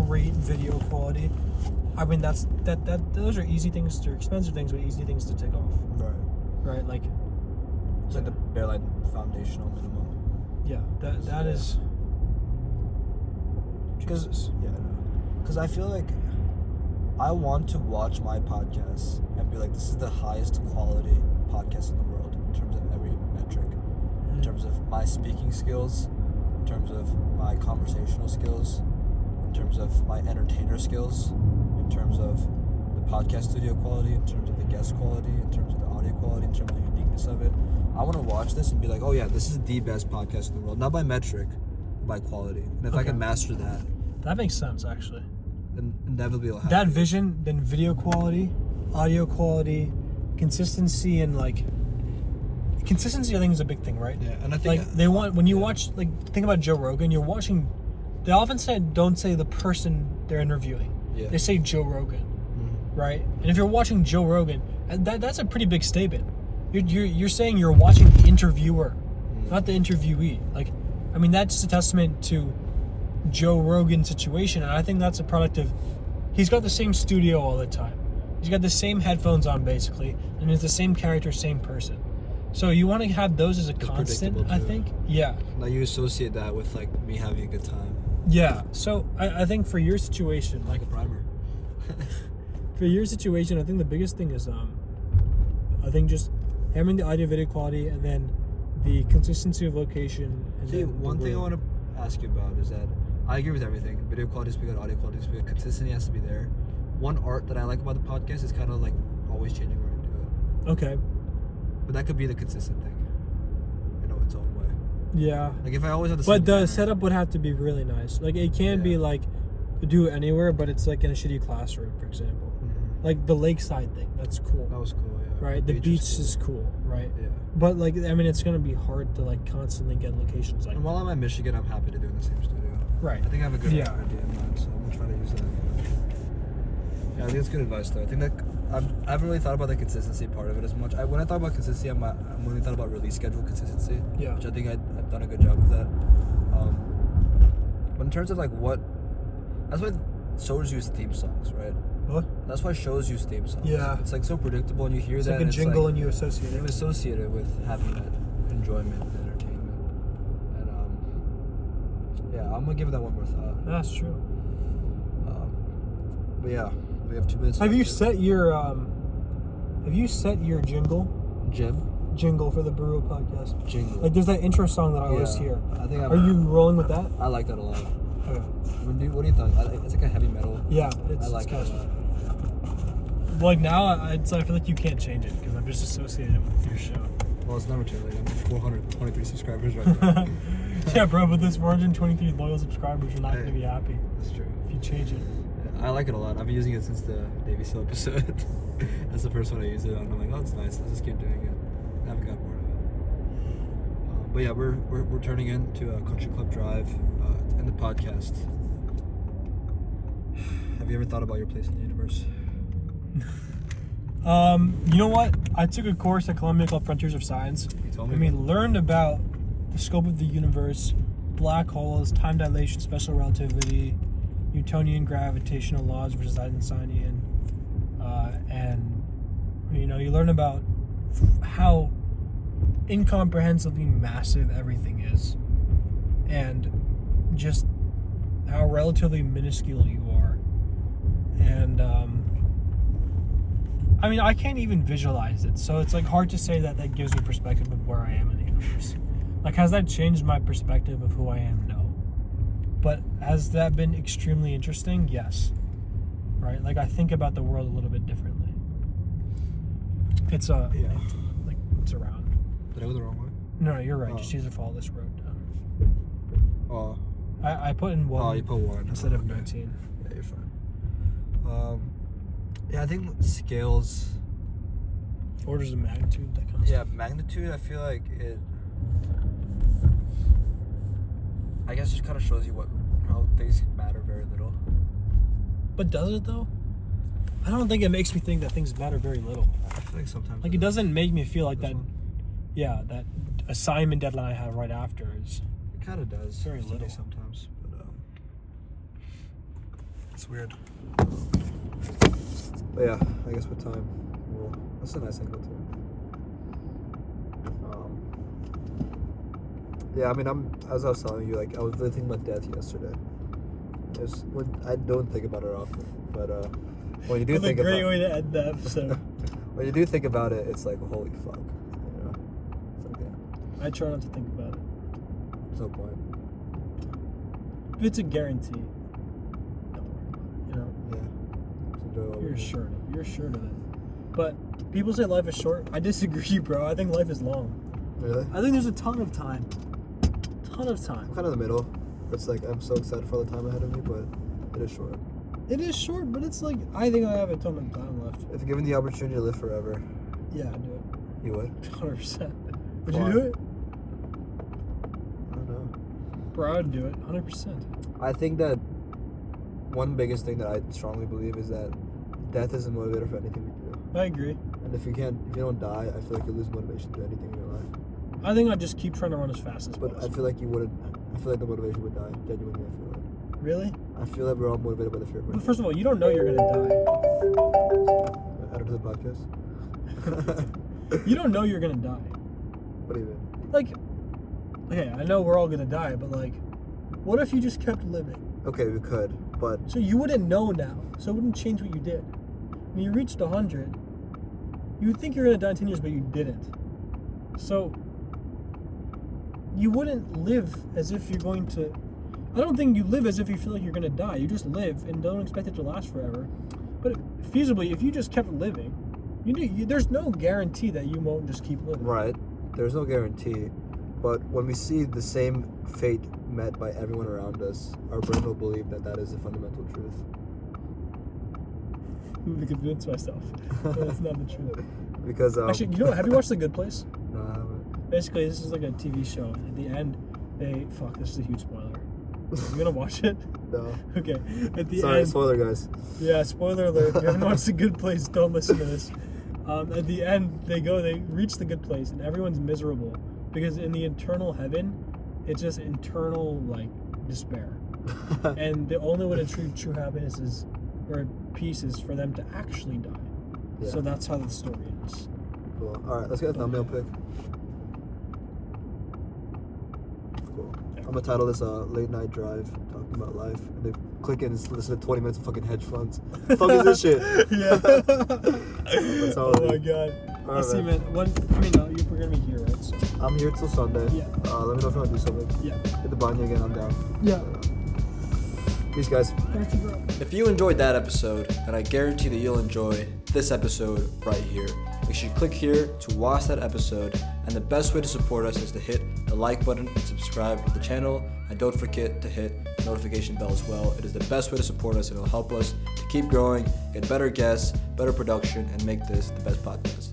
great video quality. I mean, those are easy things. They're expensive things, but easy things to take off. Right. Right, like It's like the bare like foundational minimum. yeah, that is. Because I feel like I want to watch my podcast and be like, this is the highest quality podcast in the world in terms of every metric, in terms of my speaking skills, in terms of my conversational skills, in terms of my entertainer skills, in terms of the podcast studio quality, in terms of the guest quality, in terms of the audio quality, in terms of the uniqueness of it. I want to watch this and be like, oh yeah, this is the best podcast in the world, not by metric, but by quality. And if I can master that, That makes sense, actually. then inevitably it'll happen. That vision, then video quality, audio quality, consistency, and like consistency. I think is a big thing, right? Yeah, and I think like they want when you watch, like think about Joe Rogan. You're watching. They often don't say the person they're interviewing. Yeah. They say Joe Rogan, Mhm. right? And if you're watching Joe Rogan, that's a pretty big statement. You're saying you're watching the interviewer, not the interviewee. Like, I mean, that's a testament to Joe Rogan's situation, and I think that's a product of he's got the same studio all the time. He's got the same headphones on basically, and it's the same character, same person. So you want to have those as a constant, predictable, I too. think. Yeah. Now you associate that with like me having a good time, Yeah. So I think for your situation, like like a primer. for your situation, I think the biggest thing is I think just having the audio video quality and then the consistency of location. And See, then one the thing I room. want to ask you about is that I agree with everything. Video quality is good, audio quality is good, consistency has to be there. One art that I like about the podcast is kind of like always changing where I do it. Okay. But that could be the consistent thing in its own way. Yeah. Like if I always have the same But the camera- setup would have to be really nice. Like it can't be Yeah. like do it anywhere, but it's like in a shitty classroom, for example. Mhm. Like the lakeside thing, that's cool. That was cool, yeah. Right? The beach cool. is cool, right? Yeah. But like I mean it's gonna be hard to like constantly get locations like And while I'm at Michigan, I'm happy to do it in the same studio. right. I think I have a good Yeah. idea in mind, so I'm gonna try to use that. Yeah, I think it's good advice though. I think that I haven't really thought about the consistency part of it as much. When I thought about consistency, I'm when we thought about release schedule consistency, Yeah. which I think I've done a good job of that. But in terms of like that's why shows use theme songs, right? What? That's why shows use theme songs. Yeah. It's like so predictable, and you hear It's that. like a and it's jingle like, and you associate you it. associate it with having that enjoyment and entertainment. And yeah, I'm gonna give that one more thought. That's true. But yeah, we have 2 minutes. Have left. you set your jingle for the Baruah podcast? Jingle. Like there's that intro song that I always hear. I think Are you rolling with that? I like that a lot. Okay. What do you think? It's like a heavy metal. Yeah, it's I like it's it a catchy. lot. Like now, I feel like you can't change it because I'm just associated with your show. Well, it's never too late. I'm 423 subscribers right now. Yeah, bro, but this 423 loyal subscribers, you're not Hey. going to be happy That's true. if you change it. Yeah, I like it a lot. I've been using it since the Navy SEAL episode. That's the first one I used it on. I'm like, oh, it's nice. Let's just keep doing it. I haven't got bored of it. But yeah, we're turning into a Country Club Drive and the podcast. Have you ever thought about your place in the universe? You know what? I took a course at Columbia called Frontiers of Science. You told me. And we about learned about the scope of the universe, black holes, time dilation, special relativity, Newtonian gravitational laws versus Einsteinian, and you learn about how incomprehensibly massive everything is, and just how relatively minuscule you are, and I mean, I can't even visualize it, so it's like hard to say that gives me perspective of where I am in the universe. Like, has that changed my perspective of who I am? No. But has that been extremely interesting? Yes. Right? Like, I think about the world a little bit differently. It's around. Did I go the wrong way? No, you're right. Oh. Just use to follow this road down. Oh. I put in 1. Oh, you put 1 instead of okay. 19. Yeah, you're fine. Yeah, I think scales. Orders of magnitude, that kind of stuff. Yeah, magnitude. I feel like it. I guess just kind of shows you how things matter very little. But does it though? I don't think it makes me think that things matter very little. I feel like sometimes. Like, it doesn't make me feel like This that. one? Yeah, that assignment deadline I have right after is. It kind of does. Very to me little. sometimes, but it's weird. But yeah, I guess with time, that's a nice angle too. Yeah, I mean, as I was telling you, like, I was really thinking about death yesterday. I don't think about it often, but when you do think about it, a great way to end the episode. when you do think about it, it's like, holy fuck, you know? It's like, yeah, I try not to think about it. there's no point. If it's a guarantee, don't worry about it, you know? Yeah. Just enjoy what we You're do. assured of it. You're assured of it. But people say life is short. I disagree, bro. I think life is long. Really? I think there's a ton of time. I'm kind of in the middle. It's like, I'm so excited for all the time ahead of me, but it is short. It is short, but it's like, I think I have a ton of time left. If given the opportunity to live forever, Yeah, I'd do it. you would? 100%. Would Why? you do it? I don't know. Bro, I would do it. 100%. I think that one biggest thing that I strongly believe is that death is a motivator for anything we do. I agree. And if you don't die, I feel like you lose motivation to do anything in your life. I think I'd just keep trying to run as fast as But possible. I feel like you wouldn't. I feel like the motivation would die. Genuinely, I feel like. Really? I feel like we're all motivated by the fear of But death. first of all, you don't know you're going to Add it to the podcast. die. You don't know you're going to die. What do you mean? Like, okay, I know we're all going to die, but like, what if you just kept living? Okay, we could, but So you wouldn't know now. So it wouldn't change what you did. When you reached 100, you would think you're going to die in 10 years, but you didn't. So you wouldn't live as if you're going to... I don't think you live as if you feel like you're going to die. You just live and don't expect it to last forever. But feasibly, if you just kept living, there's no guarantee that you won't just keep living. right, there's no guarantee. But when we see the same fate met by everyone around us, our brain will believe that that is the fundamental truth. To convince myself. That's not the truth. Because Actually, you know what? Have you watched The Good Place? no, I haven't. Basically, this is like a TV show. At the end, this is a huge spoiler. You gonna watch it? No. Okay. At the Sorry, end, spoiler, guys. yeah, spoiler alert. If you haven't watched The Good Place, don't listen to this. At the end, they reach the good place, and everyone's miserable because in the eternal heaven, it's just internal like despair, and the only way to achieve true happiness or peace is for them to actually die. Yeah. So that's how the story ends. Cool. All right, let's get a thumbnail pick. Cool. I'm gonna title this "Late Night Drive," talking about life, and then click it and listen to 20 minutes of fucking hedge funds. Fuck is this shit? Yeah. That's how Oh it my is. god. All Let's right, see, man. man. We're gonna be here, right? So, I'm here till Sunday. Yeah. Let me know if you want to do something. yeah. Hit the Banya again. I'm down. Yeah. Peace, guys. Thank you, bro. If you enjoyed that episode, then I guarantee that you'll enjoy this episode right here. Make sure you click here to watch that episode, and the best way to support us is to hit the like button and subscribe to the channel, and don't forget to hit the notification bell as well. It is the best way to support us, and it'll help us to keep growing, get better guests, better production, and make this the best podcast.